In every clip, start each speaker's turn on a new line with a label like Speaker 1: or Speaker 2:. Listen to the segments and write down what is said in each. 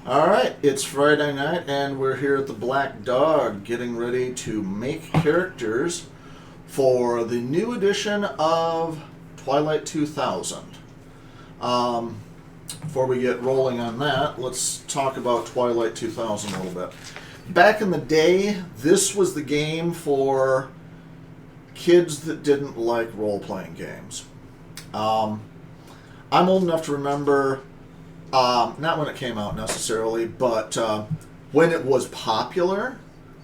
Speaker 1: All right, it's Friday night, and we're here at the Black Dog getting ready to make characters for the new edition of Twilight 2000. Before we get rolling on that, let's talk about Twilight 2000 a little bit. Back in the day, this was the game for kids that didn't like role-playing games. I'm old enough to remember, not when it came out necessarily, but when it was popular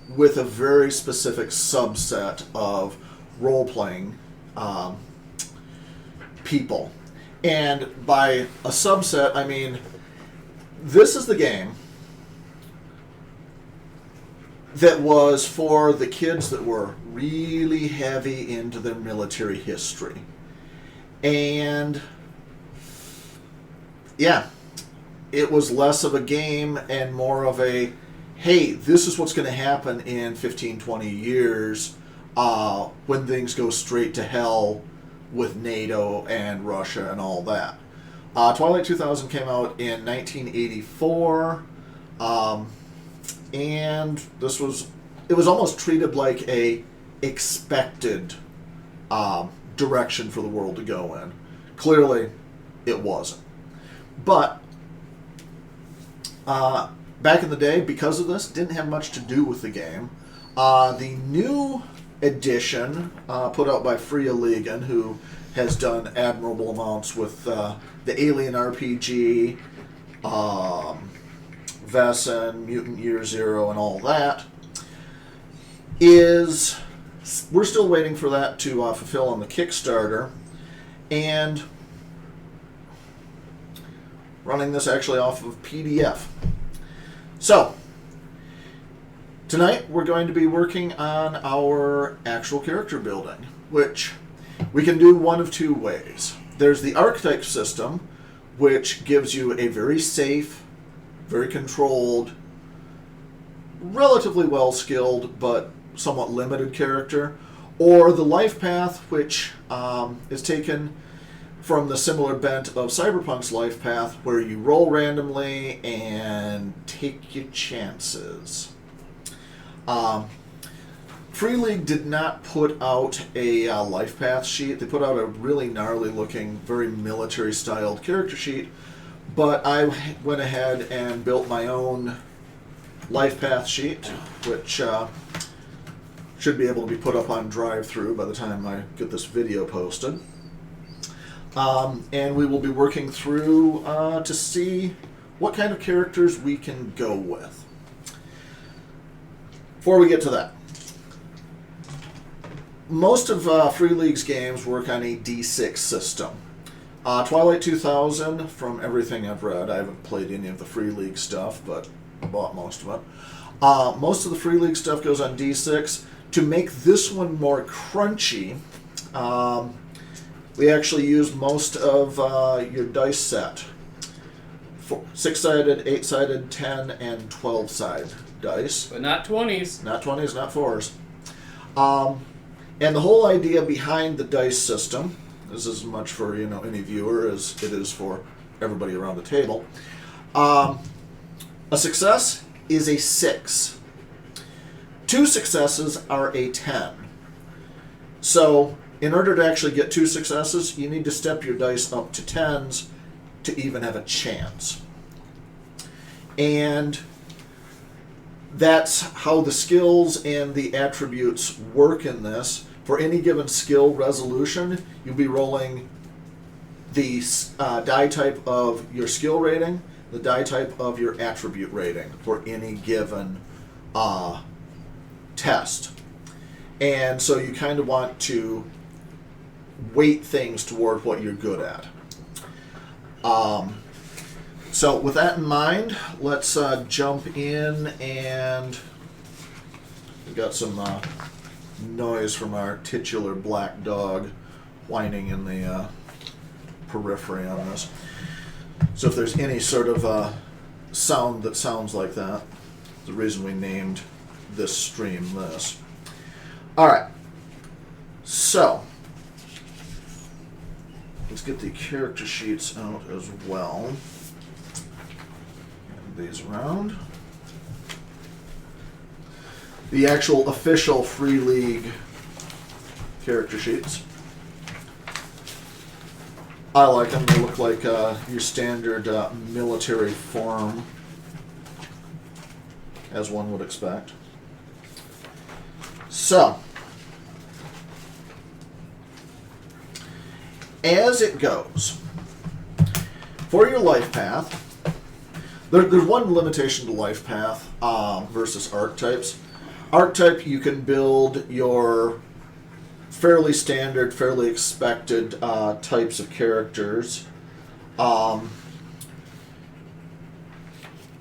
Speaker 1: with a very specific subset of role-playing people. And by a subset, I mean, this is the game that was for the kids that were really heavy into their military history. And yeah, it was less of a game and more of a, hey, this is what's going to happen in 15, 20 years when things go straight to hell with NATO and Russia and all that. Twilight 2000 came out in 1984, and it was almost treated like a expected direction for the world to go in. Clearly, it wasn't. But back in the day, because of this, didn't have much to do with the game. The new edition, put out by Freya Ligon, who has done admirable amounts with the Alien RPG, Vesson, Mutant Year Zero, and all that, we're still waiting for that to fulfill on the Kickstarter, and running this actually off of PDF. So, tonight we're going to be working on our actual character building, which we can do one of two ways. There's the archetype system, which gives you a very safe, very controlled, relatively well-skilled, but somewhat limited character, or the life path, which is taken from the similar bent of Cyberpunk's life path, where you roll randomly and take your chances. Free League did not put out a life path sheet. They put out a really gnarly looking, very military styled character sheet, but I went ahead and built my own life path sheet, which should be able to be put up on drive-through by the time I get this video posted. And we will be working through to see what kind of characters we can go with. Before we get to that, most of Free League's games work on a D6 system. Twilight 2000, from everything I've read, I haven't played any of the Free League stuff, but I bought most of it. Most of the Free League stuff goes on D6. To make this one more crunchy, we actually used most of your dice set. 6-sided, 8-sided, 10, and 12-sided dice.
Speaker 2: But not 20s.
Speaker 1: Not 20s, not 4s. And the whole idea behind the dice system is as much for any viewer as it is for everybody around the table. A success is a 6. 2 successes are a 10. So, in order to actually get 2 successes, you need to step your dice up to 10s to even have a chance. And that's how the skills and the attributes work in this. For any given skill resolution, you'll be rolling the die type of your skill rating, the die type of your attribute rating for any given test. And so you kind of want to weight things toward what you're good at. So with that in mind, let's jump in, and we got some noise from our titular black dog whining in the periphery on this. So if there's any sort of sound that sounds like that, the reason we named this stream this. Alright, so let's get the character sheets out as well. these around. The actual official Free League character sheets. I like them. They look like your standard military form, as one would expect. So, as it goes, for your life path, there's one limitation to life path versus archetypes. Archetype, you can build your fairly standard, fairly expected types of characters,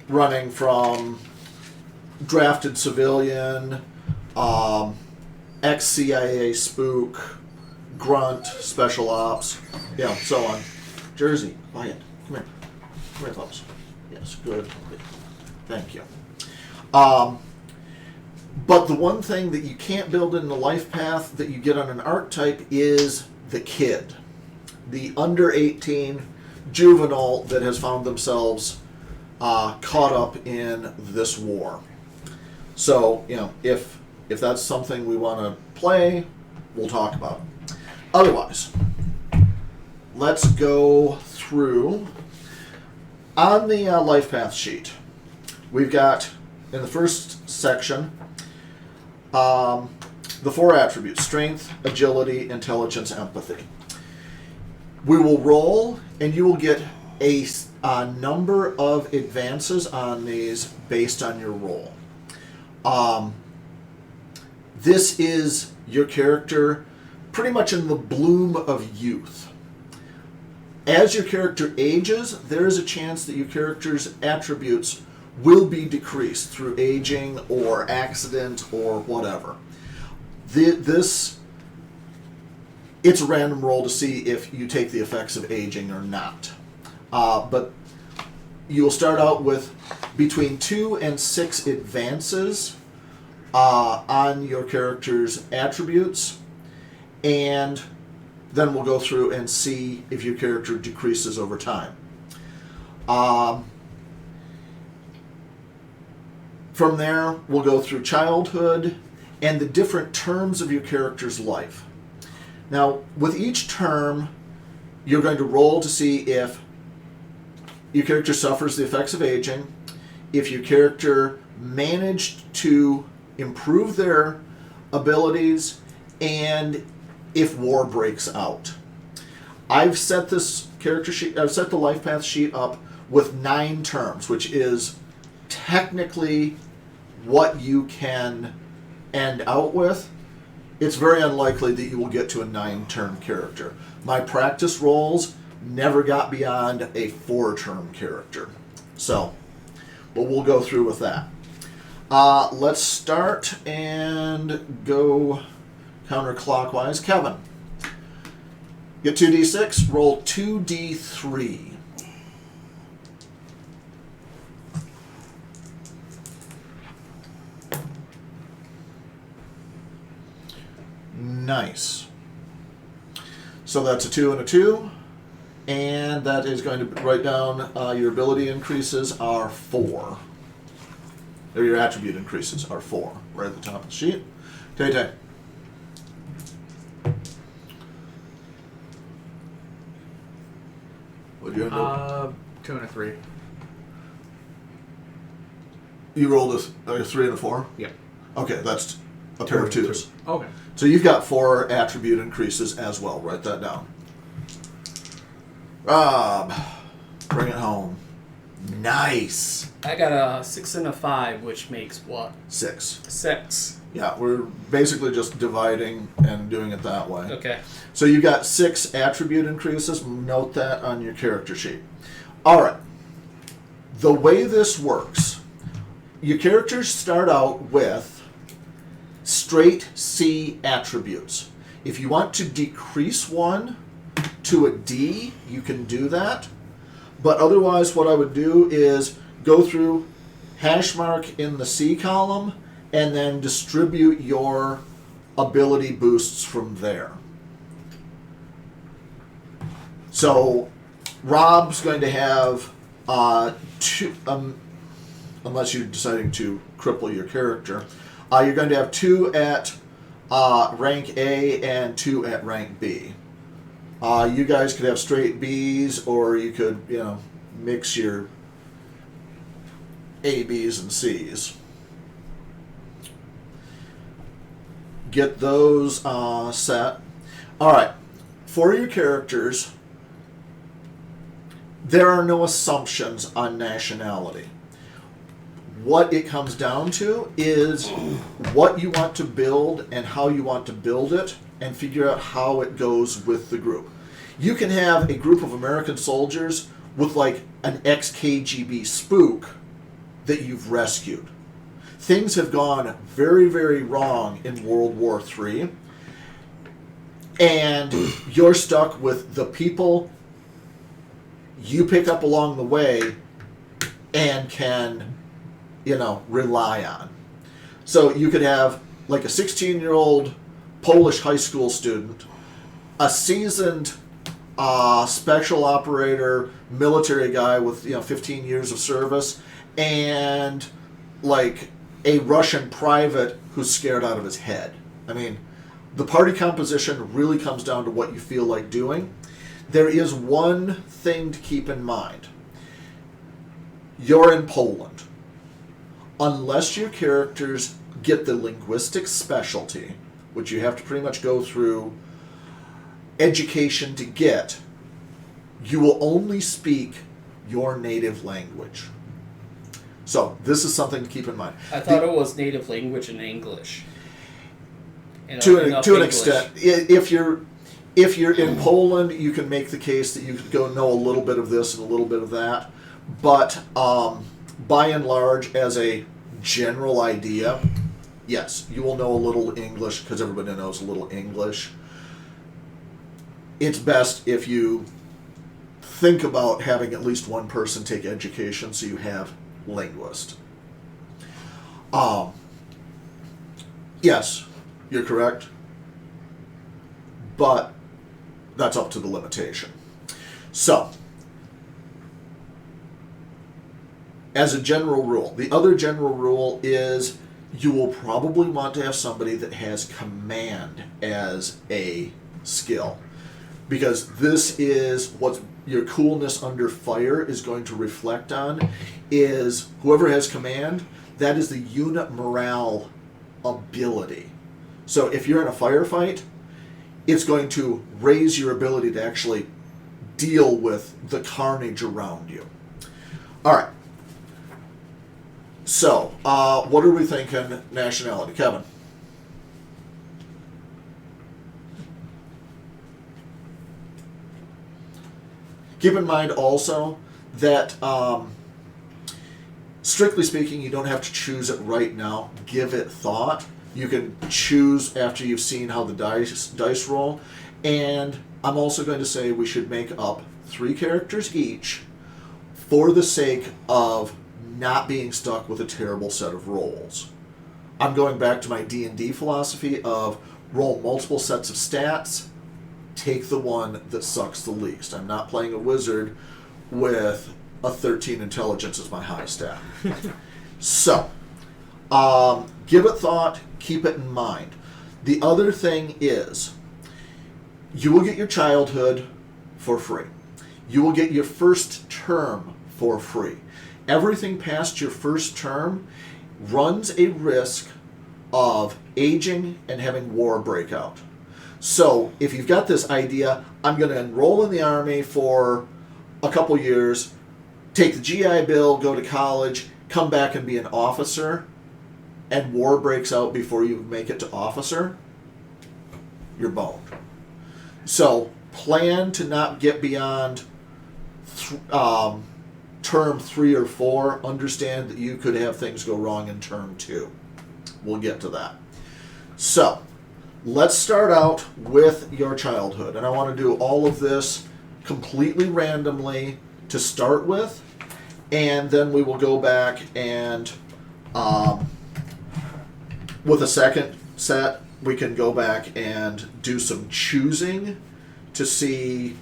Speaker 1: running from drafted civilian, ex-CIA spook, grunt, special ops, so on. Jersey, quiet. Come here. Come here, folks. Yes, good. Thank you. But the one thing that you can't build in the life path that you get on an archetype is the kid. The under 18 juvenile that has found themselves caught up in this war. So, if that's something we want to play, we'll talk about it. Otherwise, let's go through. On the life path sheet, we've got, in the first section, the 4 attributes: strength, agility, intelligence, empathy. We will roll, and you will get a number of advances on these based on your roll. This is your character pretty much in the bloom of youth. As your character ages, there is a chance that your character's attributes will be decreased through aging or accident or whatever. It's a random roll to see if you take the effects of aging or not. But you will start out with between 2 and 6 advances on your character's attributes, and then we'll go through and see if your character decreases over time. From there, we'll go through childhood and the different terms of your character's life. Now, with each term, you're going to roll to see if your character suffers the effects of aging, if your character managed to improve their abilities, and if war breaks out. I've set this character sheet, I've set the life path sheet up with 9 terms, which is technically what you can end out with. It's very unlikely that you will get to a 9-term character. My practice rolls never got beyond a 4-term character. So, but we'll go through with that. Let's start and go counterclockwise. Kevin, get 2d6, roll 2d3. Nice. So that's a 2 and a 2, and that is going to write down your ability increases are 4. Or your attribute increases are 4, right at the top of the sheet. Tay-Tay. What'd you end up?
Speaker 2: 2 and a 3.
Speaker 1: You rolled a 3 and a 4?
Speaker 2: Yep.
Speaker 1: Okay, that's a pair of 2s.
Speaker 2: Okay.
Speaker 1: So you've got 4 attribute increases as well. Write that down. Rob, bring it home. Nice.
Speaker 3: I got a 6 and a 5, which makes what?
Speaker 1: 6.
Speaker 3: 6.
Speaker 1: Yeah, we're basically just dividing and doing it that way.
Speaker 3: Okay.
Speaker 1: So you got 6 attribute increases. Note that on your character sheet. All right. The way this works, your characters start out with straight C attributes. If you want to decrease one to a D, you can do that. But otherwise, what I would do is go through, hash mark in the C column, and then distribute your ability boosts from there. So Rob's going to have unless you're deciding to cripple your character. You're going to have 2 at rank A and 2 at rank B. You guys could have straight Bs, or you could, mix your A, Bs, and Cs. Get those set. All right. For your characters, there are no assumptions on nationality. What it comes down to is what you want to build and how you want to build it, and figure out how it goes with the group. You can have a group of American soldiers with like an ex-KGB spook that you've rescued. Things have gone very, very wrong in World War III, and you're stuck with the people you pick up along the way and can, rely on. So you could have like a 16-year-old Polish high school student, a seasoned special operator, military guy with 15 years of service, and like a Russian private who's scared out of his head. I mean, the party composition really comes down to what you feel like doing. There is one thing to keep in mind. You're in Poland. Unless your characters get the linguistic specialty, which you have to pretty much go through education to get, you will only speak your native language. So this is something to keep in mind.
Speaker 3: I thought it was native language in English.
Speaker 1: To an extent, if you're in Poland, you can make the case that you could go know a little bit of this and a little bit of that. But by and large, as a general idea, yes, you will know a little English because everybody knows a little English. It's best if you think about having at least one person take education so you have linguist. Yes, you're correct, but that's up to the limitation. So, as a general rule, the other general rule is you will probably want to have somebody that has command as a skill, because this is what your coolness under fire is going to reflect on, is whoever has command, that is the unit morale ability. So if you're in a firefight, it's going to raise your ability to actually deal with the carnage around you. All right. So, what are we thinking nationality? Kevin? Keep in mind also that, strictly speaking, you don't have to choose it right now. Give it thought. You can choose after you've seen how the dice roll. And I'm also going to say we should make up 3 characters each for the sake of not being stuck with a terrible set of rolls. I'm going back to my D&D philosophy of roll multiple sets of stats, take the one that sucks the least. I'm not playing a wizard with a 13 intelligence as my high stat. So, give it thought, keep it in mind. The other thing is, you will get your childhood for free. You will get your first term for free. Everything past your first term runs a risk of aging and having war break out. So if you've got this idea, I'm going to enroll in the Army for a couple years, take the GI Bill, go to college, come back and be an officer, and war breaks out before you make it to officer, you're boned. So plan to not get beyond term 3 or 4. Understand that you could have things go wrong in term 2. We'll get to that. So let's start out with your childhood. And I want to do all of this completely randomly to start with. And then we will go back and with a second set, we can go back and do some choosing to see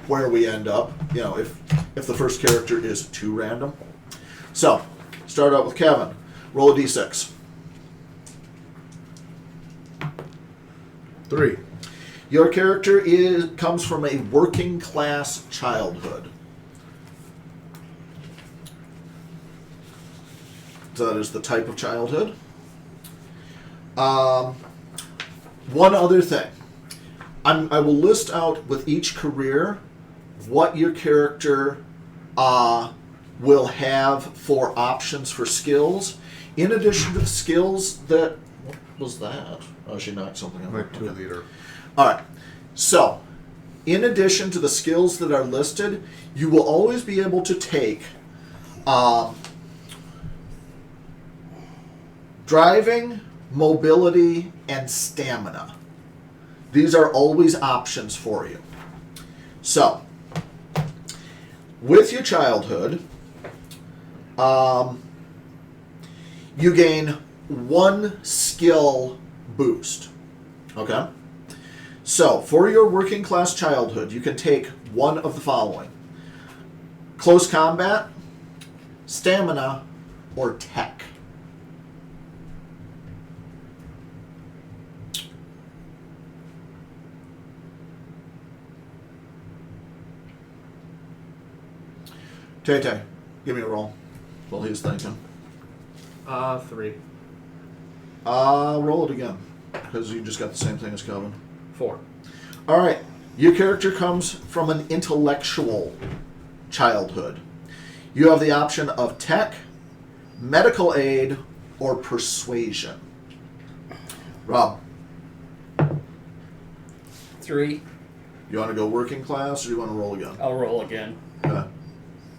Speaker 1: where we end up, if the first character is too random. So, start out with Kevin. Roll a d6.
Speaker 2: 3.
Speaker 1: Your character comes from a working class childhood. So that is the type of childhood. One other thing. I will list out with each career what your character will have for options for skills. In addition to the skills that... What was that? Oh, she knocked something out.
Speaker 2: My 2-liter.
Speaker 1: All right. So, in addition to the skills that are listed, you will always be able to take driving, mobility, and stamina. These are always options for you. So, with your childhood, you gain 1 skill boost. Okay? So, for your working class childhood, you can take one of the following: close combat, stamina, or tech. Tay-Tay, give me a roll while he's thinking.
Speaker 3: 3.
Speaker 1: Roll it again, because you just got the same thing as Kevin.
Speaker 3: 4.
Speaker 1: All right. Your character comes from an intellectual childhood. You have the option of tech, medical aid, or persuasion. Rob,
Speaker 3: 3.
Speaker 1: you want to go working class or do you want to roll again?
Speaker 3: I'll roll again.
Speaker 1: Okay.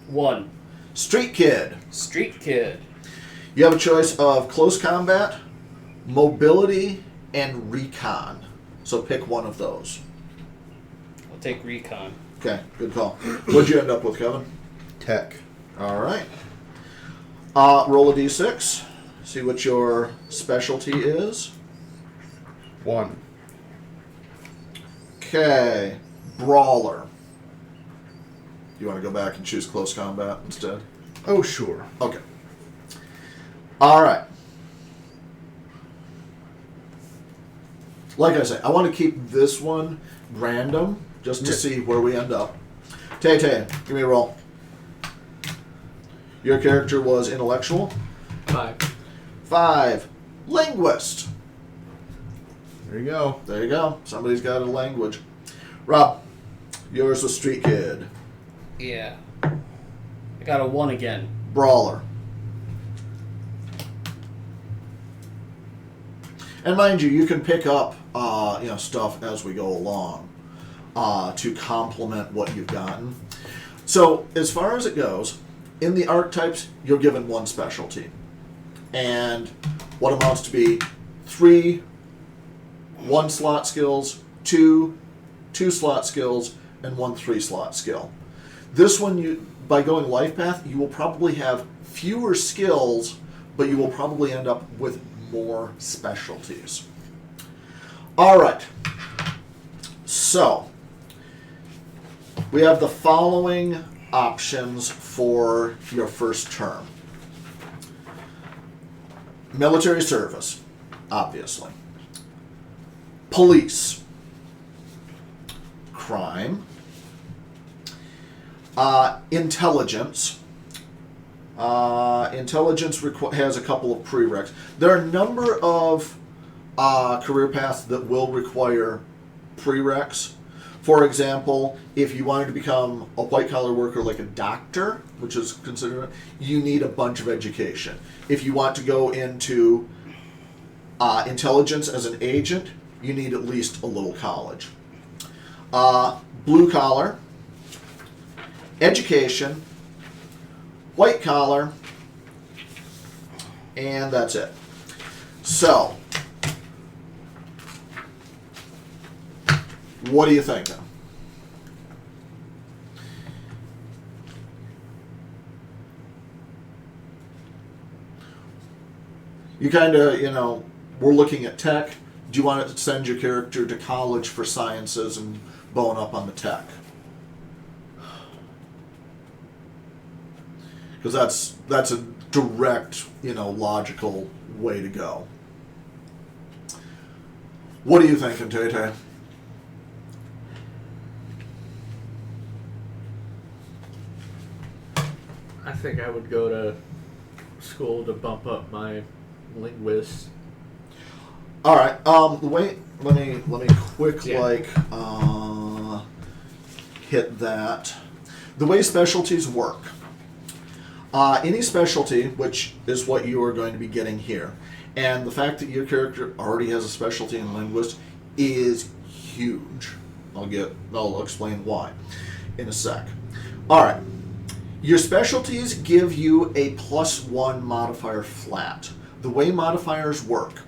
Speaker 3: 1.
Speaker 1: Street kid.
Speaker 3: Street kid.
Speaker 1: You have a choice of close combat, mobility, and recon. So pick one of those.
Speaker 3: I'll take recon.
Speaker 1: Okay, good call. What'd you end up with, Kevin?
Speaker 2: Tech.
Speaker 1: All right. Roll a d6. See what your specialty is.
Speaker 2: 1.
Speaker 1: Okay. Brawler. You want to go back and choose close combat instead?
Speaker 2: Oh, sure.
Speaker 1: Okay. All right. Like I say, I want to keep this one random just to see where we end up. Tay-Tay, give me a roll. Your character was intellectual.
Speaker 3: 5.
Speaker 1: 5. Linguist.
Speaker 2: There you go.
Speaker 1: There you go. Somebody's got a language. Rob, yours was street kid.
Speaker 3: Yeah. I got a 1 again.
Speaker 1: Brawler. And mind you, you can pick up stuff as we go along to complement what you've gotten. So as far as it goes, in the archetypes, you're given 1 specialty. And what amounts to be 3 1-slot skills, 2 2-slot skills, and 1 3-slot skill. This one, by going life path, you will probably have fewer skills, but you will probably end up with more specialties. All right. So, we have the following options for your first term. Military service, obviously. Police. Crime. Intelligence. Intelligence has a couple of prereqs. There are a number of career paths that will require prereqs. For example, if you wanted to become a white-collar worker like a doctor, which is considered, you need a bunch of education. If you want to go into intelligence as an agent, you need at least a little college. Blue-collar, education, white-collar, and that's it. So, what are you thinking? You kind of, we're looking at tech. Do you want to send your character to college for sciences and bone up on the tech? because that's a direct, logical way to go. What are you thinking, Tay-Tay?
Speaker 4: I think I would go to school to bump up my linguist.
Speaker 1: All right. Wait. Let me quick hit that. The way specialties work. Any specialty, which is what you are going to be getting here, and the fact that your character already has a specialty in linguist is huge. I'll explain why in a sec. All right. Your specialties give you a +1 modifier flat. The way modifiers work.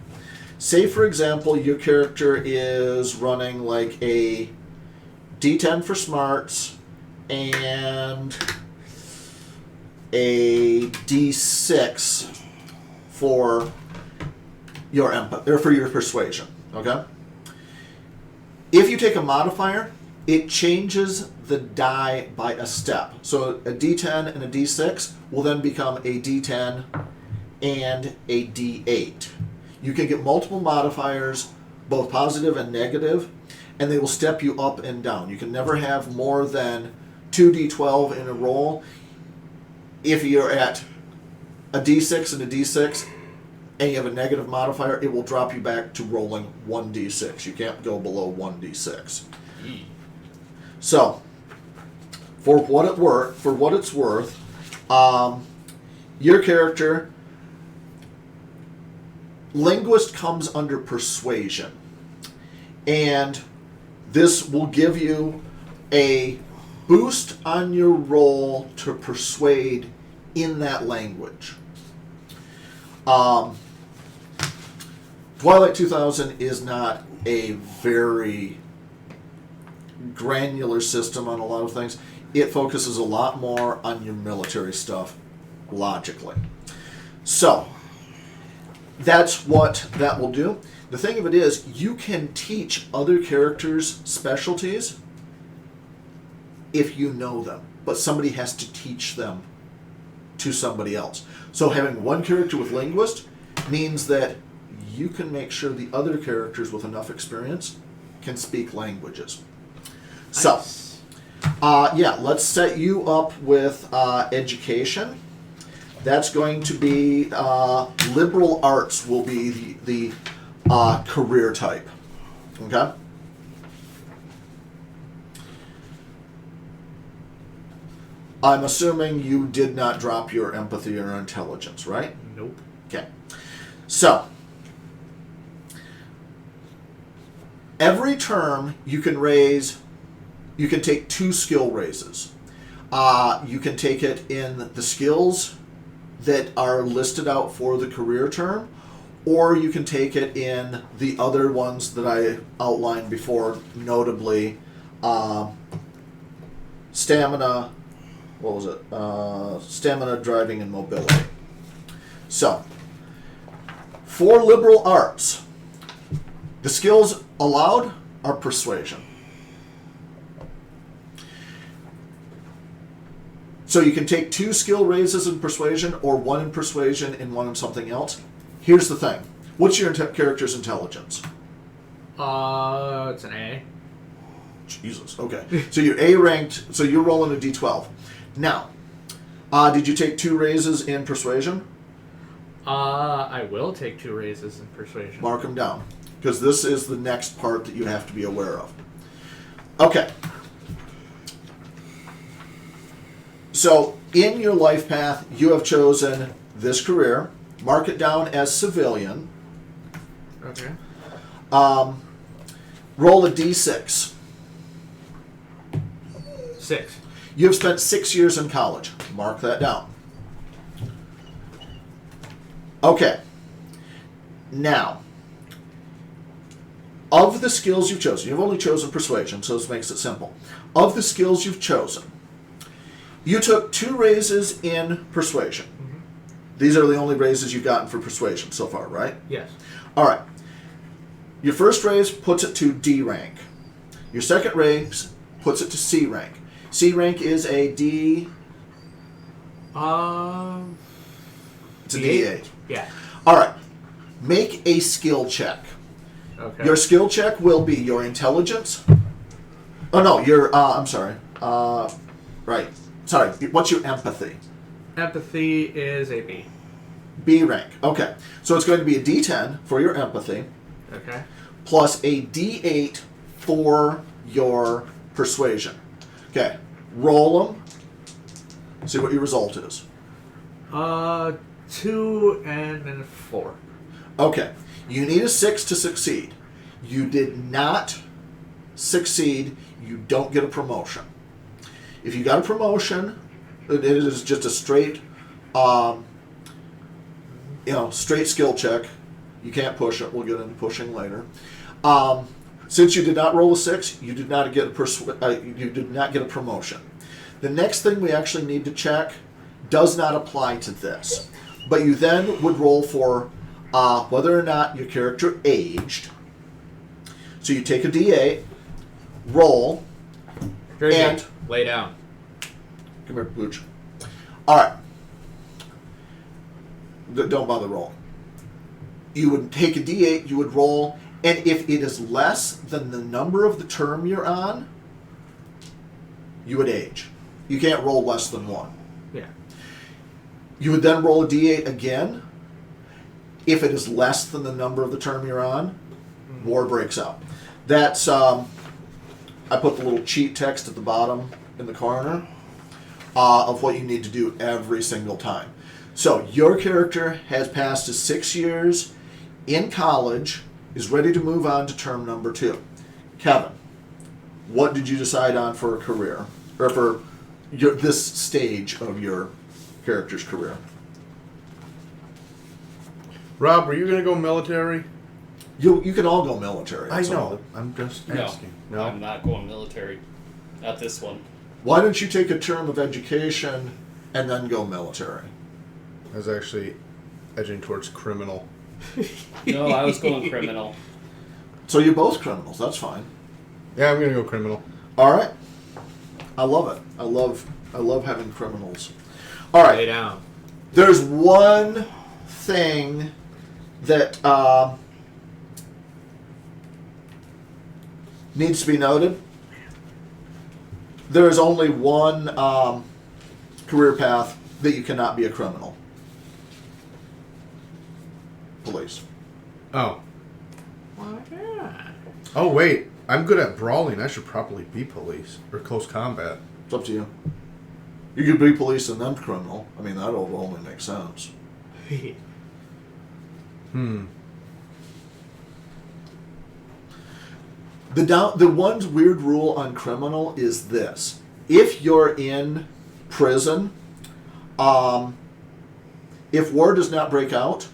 Speaker 1: Say, for example, your character is running like a D10 for smarts and a D6 for your for your persuasion. Okay. If you take a modifier, it changes the die by a step. So a D10 and a D6 will then become a D10 and a D8. You can get multiple modifiers, both positive and negative, and they will step you up and down. You can never have more than 2d12 in a roll. If you're at a d6 and a d6 and you have a negative modifier, it will drop you back to rolling 1d6. You can't go below 1d6. So, for what it's worth, your character, linguist comes under persuasion, and this will give you a boost on your roll to persuade in that language. Twilight 2000 is not a very granular system on a lot of things. It focuses a lot more on your military stuff logically. So, that's what that will do. The thing of it is, you can teach other characters specialties if you know them, but somebody has to teach them to somebody else. So having one character with linguist means that you can make sure the other characters with enough experience can speak languages. So, let's set you up with education. That's going to be liberal arts will be the career type. Okay? I'm assuming you did not drop your empathy or intelligence, right?
Speaker 4: Nope.
Speaker 1: Okay. So, every term you can take 2 skill raises. You can take it in the skills that are listed out for the career term, or you can take it in the other ones that I outlined before, notably stamina, stamina, driving, and mobility. So, for liberal arts, the skills allowed are persuasion. So you can take 2 skill raises in persuasion, or 1 in persuasion and 1 in something else. Here's the thing. What's your character's intelligence?
Speaker 4: It's an A.
Speaker 1: Jesus, okay. So you're A ranked, so you're rolling a D12. Now, did you take 2 raises in persuasion?
Speaker 4: I will take 2 raises in persuasion.
Speaker 1: Mark them down, because this is the next part that you have to be aware of. Okay. So, in your life path, you have chosen this career. Mark it down as civilian.
Speaker 4: Okay.
Speaker 1: Roll a D6.
Speaker 4: 6.
Speaker 1: You have spent 6 years in college. Mark that down. Okay. Now, of the skills you've chosen, you've only chosen persuasion, so this makes it simple. Of the skills you've chosen, you took 2 raises in persuasion.
Speaker 4: Mm-hmm.
Speaker 1: These are the only raises you've gotten for persuasion so far, right?
Speaker 4: Yes.
Speaker 1: All right. Your first raise puts it to D rank. Your second raise puts it to C rank. C rank is a It's a D8.
Speaker 4: Yeah.
Speaker 1: All right. Make a skill check.
Speaker 4: Okay.
Speaker 1: Your skill check will be your intelligence. Oh no, your I'm sorry. Right. Sorry. What's your empathy?
Speaker 4: Empathy is a B.
Speaker 1: B rank. Okay. So it's going to be a D10 for your empathy,
Speaker 4: Okay.
Speaker 1: plus a D8 for your persuasion. Okay. Roll them. See what your result is.
Speaker 4: 2 and then 4.
Speaker 1: Okay. You need a 6 to succeed. You did not succeed. You don't get a promotion. If you got a promotion, it is just a straight, straight skill check. You can't push it. We'll get into pushing later. Since you did not roll a 6, you did not get you did not get a promotion. The next thing we actually need to check does not apply to this, but you then would roll for whether or not your character aged. So you take a D8, roll, and
Speaker 4: lay down.
Speaker 1: come here, Pooch. All right. Don't bother rolling. You would take a D8, you would roll, and if it is less than the number of the term you're on, you would age. You can't roll less than 1.
Speaker 4: Yeah.
Speaker 1: You would then roll a D8 again. If it is less than the number of the term you're on, war breaks out. That's, I put the little cheat text at the bottom in the corner of what you need to do every single time. So your character has passed his 6 years in college, is ready to move on to term number 2. Kevin, what did you decide on for a career, or for this stage of your character's career?
Speaker 2: Rob, were you going to go military?
Speaker 1: You can all go military.
Speaker 2: I
Speaker 1: that's
Speaker 2: know.
Speaker 1: all.
Speaker 2: I'm just
Speaker 3: No,
Speaker 2: asking.
Speaker 3: I'm not going military. Not this one.
Speaker 1: Why don't you take a term of education and then go military?
Speaker 2: I was actually edging towards criminal.
Speaker 3: No, I was going criminal.
Speaker 1: So you're both criminals. That's fine.
Speaker 2: Yeah, I'm going to go criminal.
Speaker 1: All right. I love it. I love having criminals. All
Speaker 4: Lay
Speaker 1: right.
Speaker 4: down.
Speaker 1: There's one thing that needs to be noted. There is only one career path that you cannot be a criminal. Police.
Speaker 2: Oh.
Speaker 4: Why not?
Speaker 2: Oh, wait. I'm good at brawling. I should probably be police. Or close combat.
Speaker 1: It's up to you. You could be police and then criminal. I mean, that'll only make sense. The one weird rule on criminal is this: if you're in prison, if war does not break out,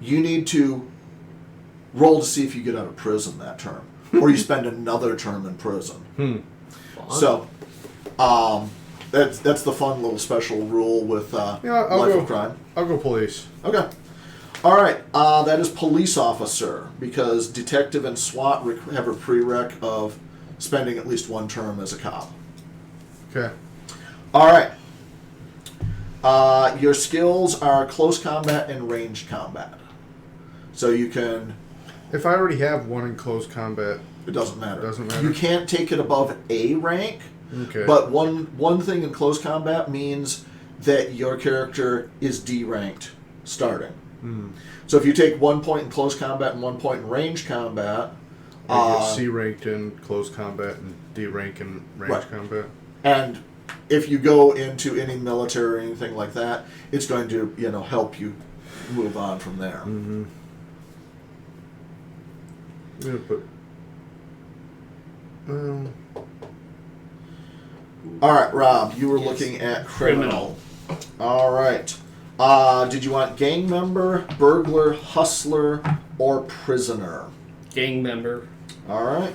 Speaker 1: you need to roll to see if you get out of prison that term, or you spend another term in prison.
Speaker 4: Fun.
Speaker 1: So, that's the fun little special rule with
Speaker 2: I'll
Speaker 1: life
Speaker 2: go.
Speaker 1: of crime.
Speaker 2: I'll go police.
Speaker 1: Okay. All right. That is police officer, because detective and SWAT have a prereq of spending at least one term as a cop.
Speaker 2: Okay.
Speaker 1: All right. Your skills are close combat and ranged combat. So you can...
Speaker 2: If I already have one in close combat,
Speaker 1: It doesn't matter.
Speaker 2: Doesn't matter.
Speaker 1: You can't take it above A rank,
Speaker 2: okay.
Speaker 1: but one thing in close combat means that your character is D ranked starting. So if you take 1 point in close combat and 1 point in ranged combat,
Speaker 2: I get C ranked in close combat and D rank in range
Speaker 1: Right.
Speaker 2: combat.
Speaker 1: and if you go into any military or anything like that, it's going to help you move on from there.
Speaker 2: Mm-hmm. I'm gonna put.
Speaker 1: All right, Rob, you were
Speaker 3: Yes.
Speaker 1: looking at criminal. All right. Did you want gang member, burglar, hustler, or prisoner?
Speaker 3: Gang member.
Speaker 1: All right.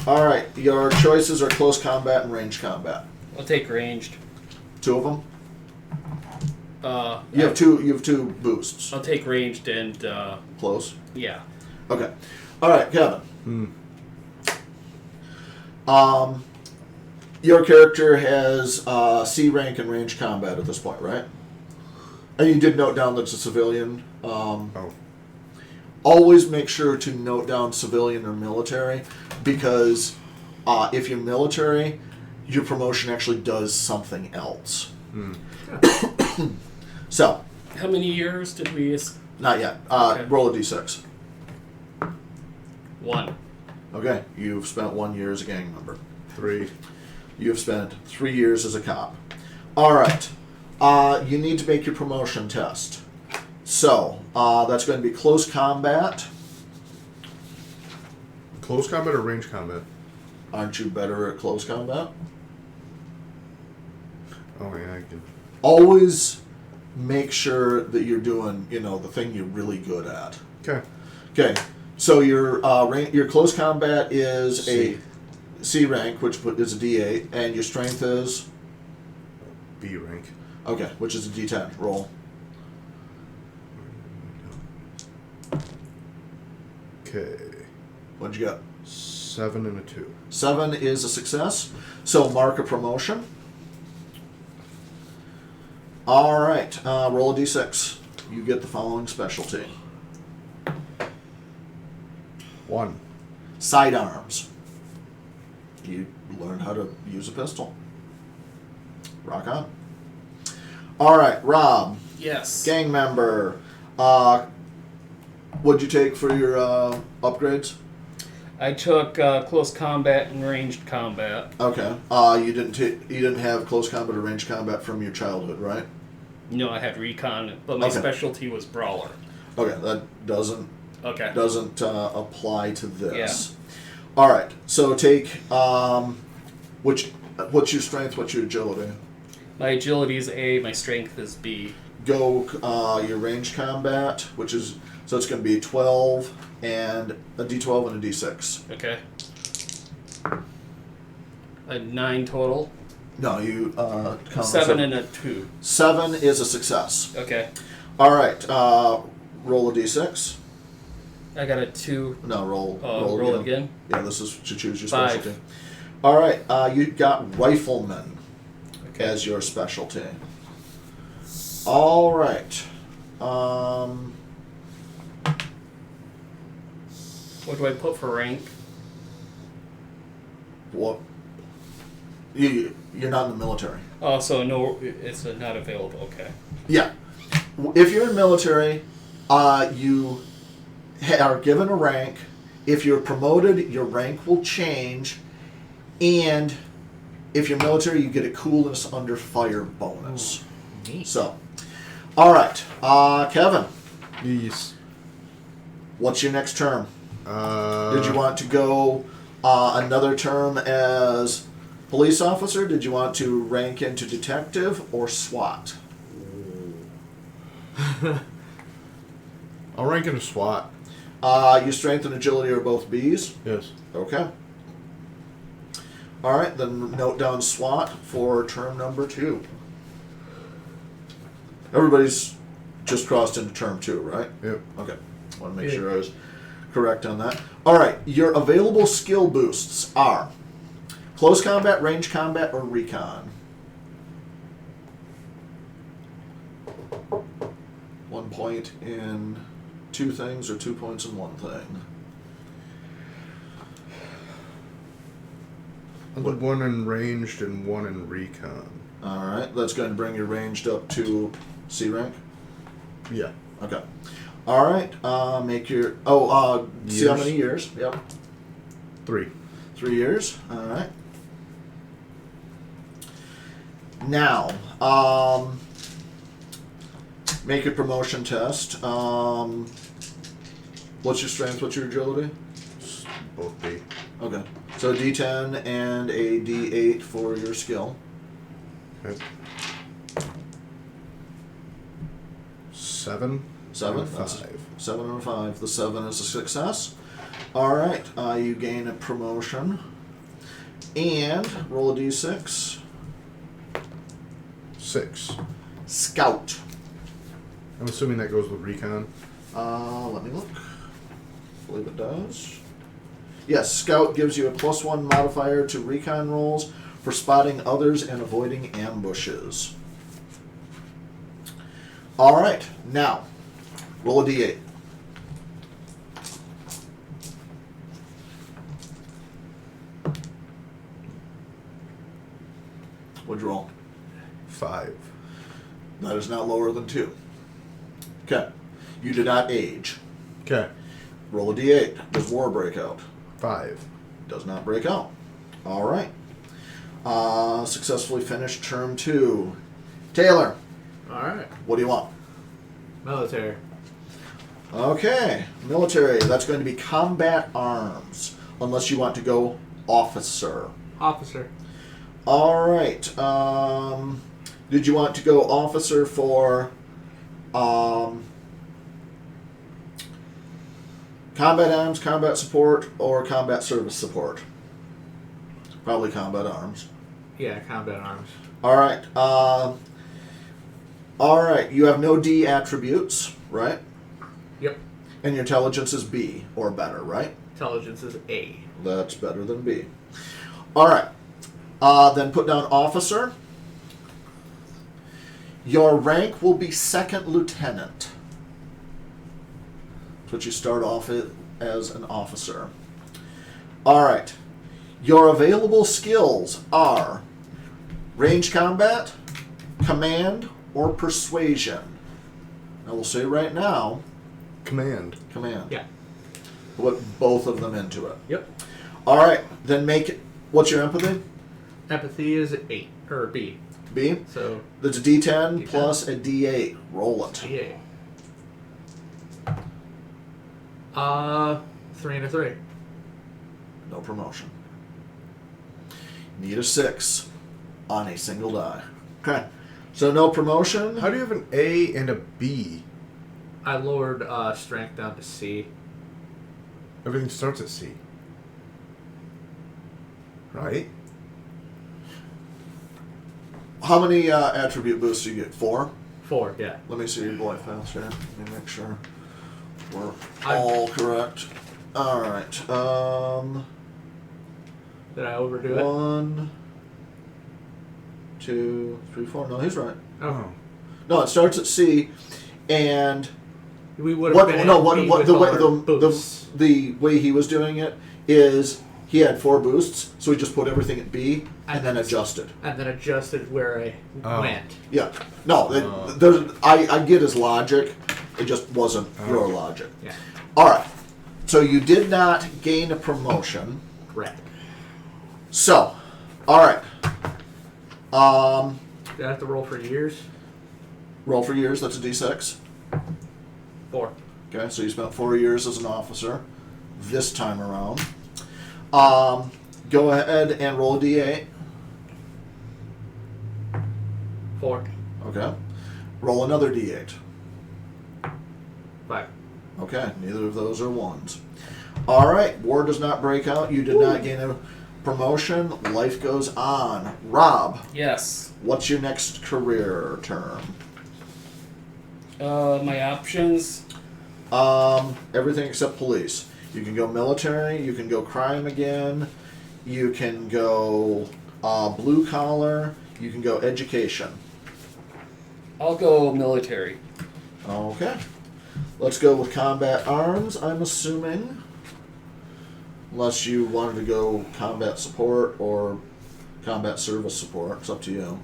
Speaker 1: All right. Your choices are close combat and range combat.
Speaker 3: I'll take ranged.
Speaker 1: 2 of them. You have two boosts.
Speaker 3: I'll take ranged and
Speaker 1: Close.
Speaker 3: yeah.
Speaker 1: Okay. All right, Kevin. Your character has C rank in range combat at this point, right? And you did note down that it's a civilian. Always make sure to note down civilian or military, because if you're military, your promotion actually does something else. So.
Speaker 3: How many years did we...
Speaker 1: Not yet.
Speaker 3: Okay.
Speaker 1: Roll a d6.
Speaker 3: 1.
Speaker 1: Okay, you've spent 1 year as a gang member.
Speaker 2: 3.
Speaker 1: You've spent 3 years as a cop. All right. You need to make your promotion test. So, that's going to be close combat.
Speaker 2: Close combat or range combat?
Speaker 1: Aren't you better at close combat?
Speaker 2: Oh, yeah, I can.
Speaker 1: Always make sure that you're doing, the thing you're really good at.
Speaker 2: Okay.
Speaker 1: Okay. So your close combat is
Speaker 2: C.
Speaker 1: a C rank, which is a D8, and your strength is
Speaker 2: B rank.
Speaker 1: okay, which is a D10. Roll.
Speaker 2: Okay.
Speaker 1: What'd you get?
Speaker 2: 7 and a 2.
Speaker 1: 7 is a success. So mark a promotion. All right. Roll a D6. You get the following specialty.
Speaker 2: 1.
Speaker 1: Sidearms. You learned how to use a pistol. Rock on. All right, Rob.
Speaker 3: Yes.
Speaker 1: Gang member. What'd you take for your upgrades?
Speaker 3: I took close combat and ranged combat.
Speaker 1: Okay. You didn't have close combat or ranged combat from your childhood, right?
Speaker 3: No, I had recon, but my
Speaker 1: Okay.
Speaker 3: specialty was brawler.
Speaker 1: Okay, that doesn't
Speaker 3: Okay.
Speaker 1: apply to this. All right. So take what's your strength? What's your agility?
Speaker 3: My agility is A, my strength is B.
Speaker 1: Go your ranged combat, which is so it's going to be 12 and a D12 and a D6.
Speaker 3: Okay. A 9 total.
Speaker 1: No, you count
Speaker 3: 7 and a 2.
Speaker 1: 7 is a success.
Speaker 3: Okay.
Speaker 1: All right. Roll a D6.
Speaker 3: I got a 2.
Speaker 1: No, roll
Speaker 3: Roll again.
Speaker 1: Yeah, this is to choose your
Speaker 3: 5.
Speaker 1: specialty. All right. You got rifleman
Speaker 3: Okay.
Speaker 1: as your specialty. All right.
Speaker 3: What do I put for rank?
Speaker 1: What? You're not in the military.
Speaker 3: Oh, so no, it's not available. Okay.
Speaker 1: Yeah. If you're in military, you are given a rank. If you're promoted, your rank will change. And if you're military, you get a coolness under fire bonus.
Speaker 4: Neat.
Speaker 1: So, all right. Kevin,
Speaker 2: Yes.
Speaker 1: what's your next term? Did you
Speaker 2: Uh,
Speaker 1: want to go another term as police officer? Did you want to rank into detective or SWAT?
Speaker 2: I'll rank it as SWAT.
Speaker 1: Your strength and agility are both Bs.
Speaker 2: Yes.
Speaker 1: Okay. All right, then note down SWAT for term number 2. Everybody's just crossed into term 2, right?
Speaker 2: Yep.
Speaker 1: Okay. Want to make sure I was correct on that. All right, your available skill boosts are close combat, range combat, or recon. 1 point in 2 things or 2 points in 1 thing.
Speaker 2: I'll do 1 in ranged and 1 in recon.
Speaker 1: All right, that's going to bring your ranged up to C rank.
Speaker 2: Yeah.
Speaker 1: Okay. All right. Make your see how
Speaker 2: Years.
Speaker 1: many years? Yep.
Speaker 2: 3.
Speaker 1: 3 years. All right. Now, make a promotion test. What's your strength? What's your agility?
Speaker 2: Both B.
Speaker 1: Okay. So a D10 and a D8 for your skill.
Speaker 2: Okay. 7.
Speaker 1: 7.
Speaker 2: And a
Speaker 1: That's
Speaker 2: 5.
Speaker 1: 7 and a 5. The 7 is a success. All right. You gain a promotion. And roll a D6.
Speaker 2: 6.
Speaker 1: Scout.
Speaker 2: I'm assuming that goes with recon.
Speaker 1: Let me look. I believe it does. Yes, Scout gives you a +1 modifier to recon rolls for spotting others and avoiding ambushes. All right, now roll a d8. What'd you roll?
Speaker 2: 5.
Speaker 1: That is now lower than 2. Okay. You did not age.
Speaker 2: Okay.
Speaker 1: Roll a d8. Does war break out?
Speaker 2: 5.
Speaker 1: Does not break out. All right. Successfully finished term 2. Taylor,
Speaker 4: All right.
Speaker 1: what do you want?
Speaker 4: Military.
Speaker 1: Okay. Military. That's going to be combat arms. Unless you want to go officer.
Speaker 4: Officer.
Speaker 1: All right. Did you want to go officer for combat arms, combat support, or combat service support? Probably combat arms.
Speaker 4: Yeah, combat arms.
Speaker 1: All right. All right. You have no D attributes, right?
Speaker 4: Yep.
Speaker 1: And your intelligence is B or better, right?
Speaker 4: Intelligence is A.
Speaker 1: That's better than B. All right. Then put down officer. Your rank will be second lieutenant. That's what you start off as an officer. All right. Your available skills are range combat, command, or persuasion. I will say right now,
Speaker 2: Command.
Speaker 1: command.
Speaker 4: Yeah.
Speaker 1: Put both of them into it.
Speaker 4: Yep.
Speaker 1: All right. Then make it. What's your empathy?
Speaker 4: Empathy is 8 or B.
Speaker 1: B.
Speaker 4: So
Speaker 1: That's a D10
Speaker 4: D10.
Speaker 1: plus a D8. Roll it.
Speaker 4: A. 3 and a 3.
Speaker 1: No promotion. Need a 6 on a single die. Okay. So no promotion.
Speaker 2: How do you have an A and a B?
Speaker 4: I lowered strength down to C.
Speaker 2: Everything starts at C. Right?
Speaker 1: How many attribute boosts do you get? 4?
Speaker 4: 4, yeah.
Speaker 1: Let me see your life paths here. Let me make sure we're
Speaker 4: I-
Speaker 1: all correct. All right.
Speaker 4: Did I overdo it?
Speaker 1: 1, 2, 3, 4. No, he's right.
Speaker 4: Oh.
Speaker 1: No, it starts at C, and
Speaker 4: We would have
Speaker 1: what?
Speaker 4: been
Speaker 1: No,
Speaker 4: at
Speaker 1: what?
Speaker 4: B
Speaker 1: What?
Speaker 4: with
Speaker 1: The way
Speaker 4: our
Speaker 1: the
Speaker 4: boosts.
Speaker 1: way he was doing it is he had 4 boosts, so he just put everything at B and then adjusted.
Speaker 4: And then adjusted where I went.
Speaker 1: Yeah. No, I get his logic. It just wasn't your logic.
Speaker 4: Yeah.
Speaker 1: All right. So you did not gain a promotion.
Speaker 4: Correct.
Speaker 1: So, all right.
Speaker 4: Do I have to roll for years?
Speaker 1: Roll for years. That's a D6.
Speaker 4: 4.
Speaker 1: Okay. So you spent 4 years as an officer. This time around. Go ahead and roll a D8.
Speaker 4: 4.
Speaker 1: Okay. Roll another D8.
Speaker 4: 5.
Speaker 1: Okay, neither of those are 1s. All right, war does not break out. You did not gain a promotion. Life goes on. Rob,
Speaker 3: Yes.
Speaker 1: what's your next career term?
Speaker 3: My options.
Speaker 1: Everything except police. You can go military. You can go crime again. You can go blue collar. You can go education.
Speaker 3: I'll go military.
Speaker 1: Okay. Let's go with combat arms, I'm assuming. Unless you wanted to go combat support or combat service support. It's up to you.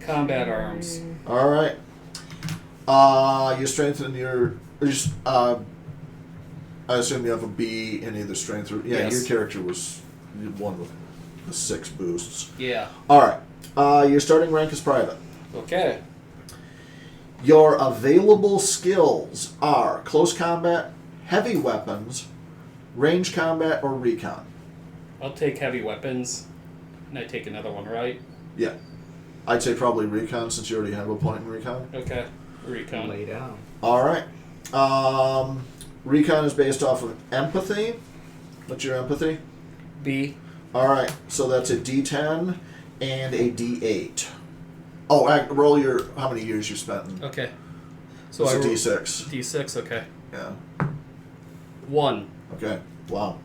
Speaker 3: Combat arms.
Speaker 1: All right. You strengthen your... I assume you have a B in either strength or... Yeah,
Speaker 3: Yes.
Speaker 1: your character was one with the 6 boosts.
Speaker 3: Yeah.
Speaker 1: All right. Your starting rank is private.
Speaker 3: Okay.
Speaker 1: Your available skills are close combat, heavy weapons, range combat, or recon.
Speaker 3: I'll take heavy weapons. And I take another one, right?
Speaker 1: Yeah. I'd say probably recon since you already have a point in recon.
Speaker 3: Okay. Recon.
Speaker 4: Lay down.
Speaker 1: All right. Recon is based off of empathy. What's your empathy?
Speaker 3: B.
Speaker 1: All right. So that's a D10 and a D8. Oh, roll your how many years you spent in.
Speaker 3: Okay. So
Speaker 1: It's a
Speaker 3: I
Speaker 1: D6.
Speaker 3: D6. Okay.
Speaker 1: Yeah.
Speaker 3: 1.
Speaker 1: Okay. Wow.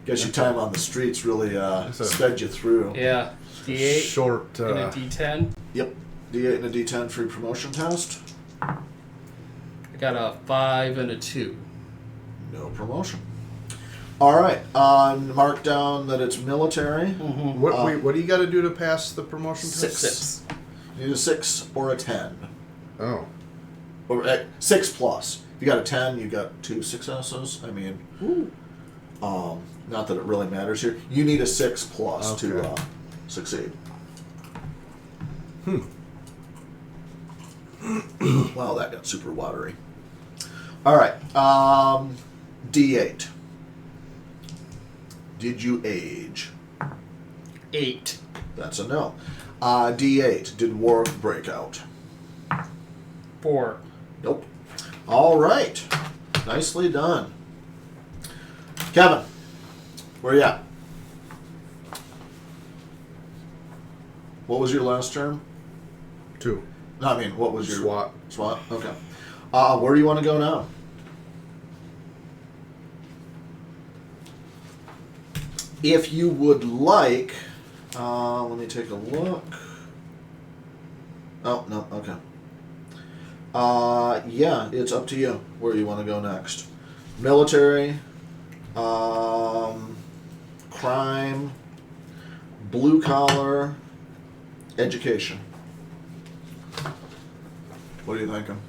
Speaker 1: Guess your time on the streets really sped you through.
Speaker 3: Yeah. D8
Speaker 2: Short.
Speaker 3: and a D10.
Speaker 1: Yep. D8 and a D10 free promotion test.
Speaker 3: I got a 5 and a 2.
Speaker 1: No promotion. All right. Mark down that it's military.
Speaker 3: Mm-hmm.
Speaker 2: What do you got to do to pass the promotion test?
Speaker 3: 6.
Speaker 1: You need a 6 or a 10.
Speaker 2: Oh.
Speaker 1: Or 6 plus. If you got a 10, you got 2 successes. I mean, not that it really matters here. You need a 6 plus to succeed. Wow, that got super watery. All right. D8. Did you age?
Speaker 3: 8.
Speaker 1: That's a no. D8. Did war break out?
Speaker 3: 4.
Speaker 1: Nope. All right. Nicely done. Kevin, where you at? What was your last term?
Speaker 2: 2.
Speaker 1: No, I mean, what was your...
Speaker 2: SWAT.
Speaker 1: SWAT? Okay. Where do you want to go now? If you would like... let me take a look. Oh, no, okay. Yeah, it's up to you where you want to go next. Military, crime, blue collar, education. What are you thinking?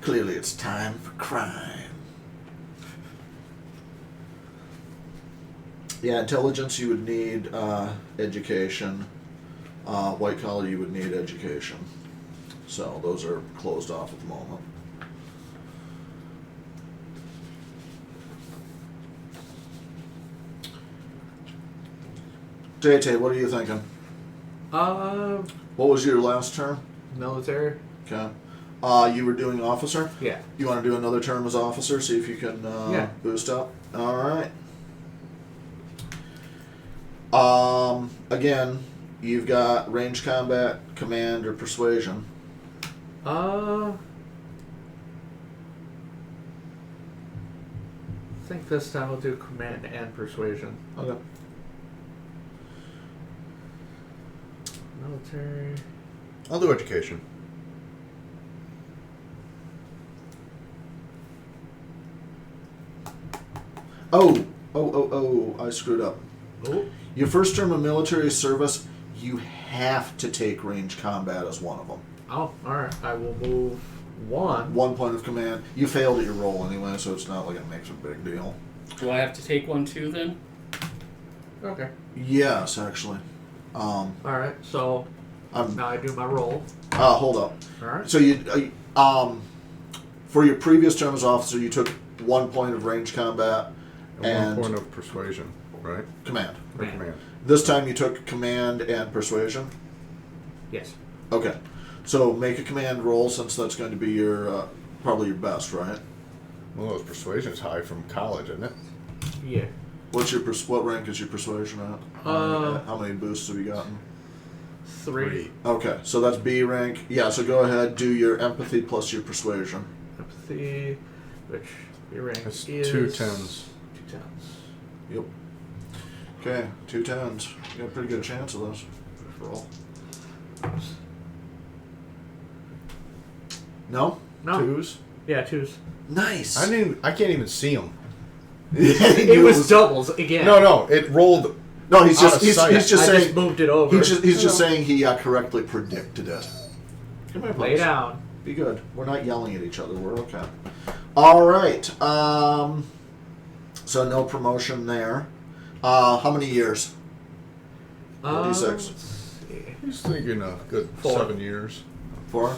Speaker 1: Clearly it's time for crime. Yeah, intelligence you would need education. White collar you would need education. So those are closed off at the moment. JT, what are you thinking? What was your last term?
Speaker 4: Military.
Speaker 1: Okay. You were doing officer?
Speaker 4: Yeah.
Speaker 1: You want to do another term as officer, see if you can boost up? All right. Again, you've got range combat, command, or persuasion.
Speaker 4: I think this time we'll do command and persuasion.
Speaker 1: Okay.
Speaker 4: Military.
Speaker 2: I'll do education.
Speaker 1: Oh, I screwed up.
Speaker 4: Oh.
Speaker 1: Your first term of military service, you have to take range combat as one of them.
Speaker 4: Oh, alright. I will move 1.
Speaker 1: 1 point of command. You failed at your roll anyway, so it's not like it makes a big deal.
Speaker 3: Do I have to take 1 too then?
Speaker 4: Okay.
Speaker 1: Yes, actually.
Speaker 4: Alright, so now I do my roll.
Speaker 1: Hold up.
Speaker 4: Alright.
Speaker 1: So you, for your previous term as officer, you took 1 point of range combat
Speaker 2: And 1 point of persuasion, right?
Speaker 1: command.
Speaker 2: Or command.
Speaker 1: This time you took command and persuasion.
Speaker 4: Yes.
Speaker 1: Okay. So make a command roll, since that's going to be your probably your best, right?
Speaker 2: Well, those persuasion's high from college, isn't it?
Speaker 4: Yeah.
Speaker 1: What's your what rank is your persuasion at? How many boosts have you gotten?
Speaker 4: 3.
Speaker 1: Okay, so that's B rank. Yeah, so go ahead, do your empathy plus your persuasion.
Speaker 4: Empathy, which your rank
Speaker 2: That's
Speaker 4: is
Speaker 2: 2 10s.
Speaker 4: 2 10s.
Speaker 1: Yep. Okay, 2 10s. You got a pretty good chance of this. First roll. No?
Speaker 4: No.
Speaker 2: 2s.
Speaker 4: Yeah, 2s.
Speaker 1: Nice.
Speaker 2: I can't even see them.
Speaker 4: It was doubles again.
Speaker 2: No, it rolled.
Speaker 1: No, he's
Speaker 2: out
Speaker 1: just
Speaker 2: of
Speaker 1: he's
Speaker 2: sight.
Speaker 1: just
Speaker 4: I
Speaker 1: saying
Speaker 4: just moved it over.
Speaker 1: he's just saying he correctly predicted it. Come here,
Speaker 4: Lay
Speaker 1: please.
Speaker 4: down.
Speaker 1: Be good. We're not yelling at each other. We're okay. All right. So no promotion there. How many years? 46.
Speaker 4: Let's see.
Speaker 2: He's thinking a good
Speaker 4: 4.
Speaker 2: 7 years.
Speaker 1: 4?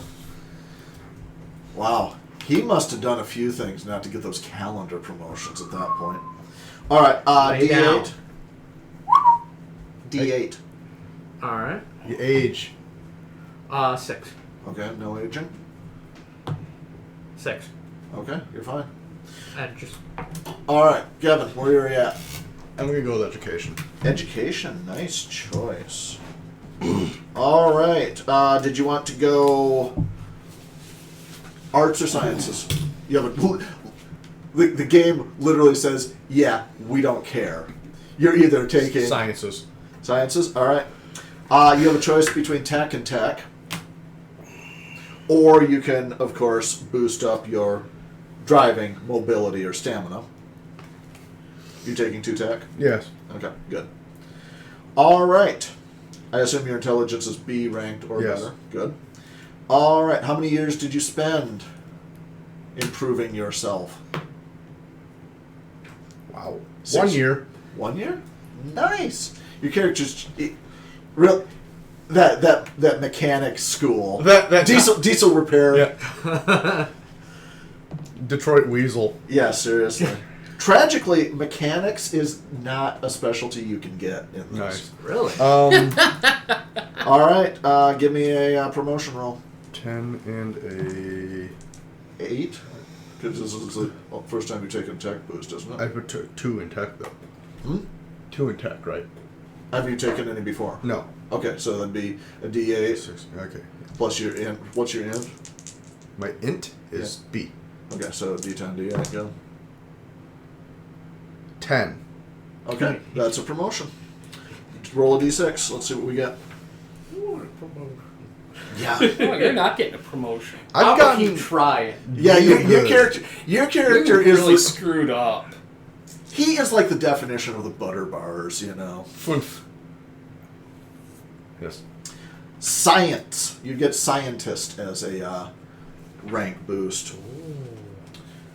Speaker 1: Wow. He must have done a few things not to get those calendar promotions at that point. All right.
Speaker 4: Lay down.
Speaker 1: D8. D8.
Speaker 4: All right.
Speaker 2: You age.
Speaker 4: 6.
Speaker 1: Okay. No aging.
Speaker 4: 6.
Speaker 1: Okay. You're fine.
Speaker 4: And just
Speaker 1: All right. Kevin, where are you at?
Speaker 2: I'm gonna go with education.
Speaker 1: Education. Nice choice. All right. Did you want to go arts or sciences? You have the game literally says, yeah, we don't care. You're either taking
Speaker 2: Sciences.
Speaker 1: Sciences. All right. You have a choice between tech and tech, or you can, of course, boost up your driving, mobility, or stamina. You taking 2 tech?
Speaker 2: Yes.
Speaker 1: Okay, good. All right. I assume your intelligence is B ranked or
Speaker 2: Yes.
Speaker 1: better. Good. All right. How many years did you spend improving yourself?
Speaker 2: Wow.
Speaker 1: 6.
Speaker 2: 1 year.
Speaker 1: 1 year? Nice. Your character's real. That mechanic school.
Speaker 2: That
Speaker 1: diesel repair.
Speaker 2: Yeah. Detroit Weasel.
Speaker 1: Yeah, seriously. Tragically, mechanics is not a specialty you can get in this.
Speaker 2: Nice.
Speaker 4: Really?
Speaker 1: All right, give me a promotion roll.
Speaker 2: 10 and a...
Speaker 1: 8? Because this is the first time you've taken a tech boost, isn't it?
Speaker 2: I put 2 in tech, though. 2 in tech, right?
Speaker 1: Have you taken any before?
Speaker 2: No.
Speaker 1: Okay, so that'd be a D8
Speaker 2: 6. Okay.
Speaker 1: plus your int. What's your int?
Speaker 2: My int is B.
Speaker 1: Okay, so D10, D8, go.
Speaker 2: 10.
Speaker 1: Okay, that's a promotion. Roll a D6. Let's see what we get. Yeah.
Speaker 3: Oh, you're not getting a promotion.
Speaker 4: I'll
Speaker 2: I've gotten...
Speaker 4: keep trying.
Speaker 1: Yeah, your
Speaker 2: Good.
Speaker 1: character. Your character
Speaker 3: You're
Speaker 1: is
Speaker 3: really screwed up.
Speaker 1: he is like the definition of the butter bars, you know.
Speaker 2: Fünf. Yes.
Speaker 1: Science. You get scientist as a rank boost.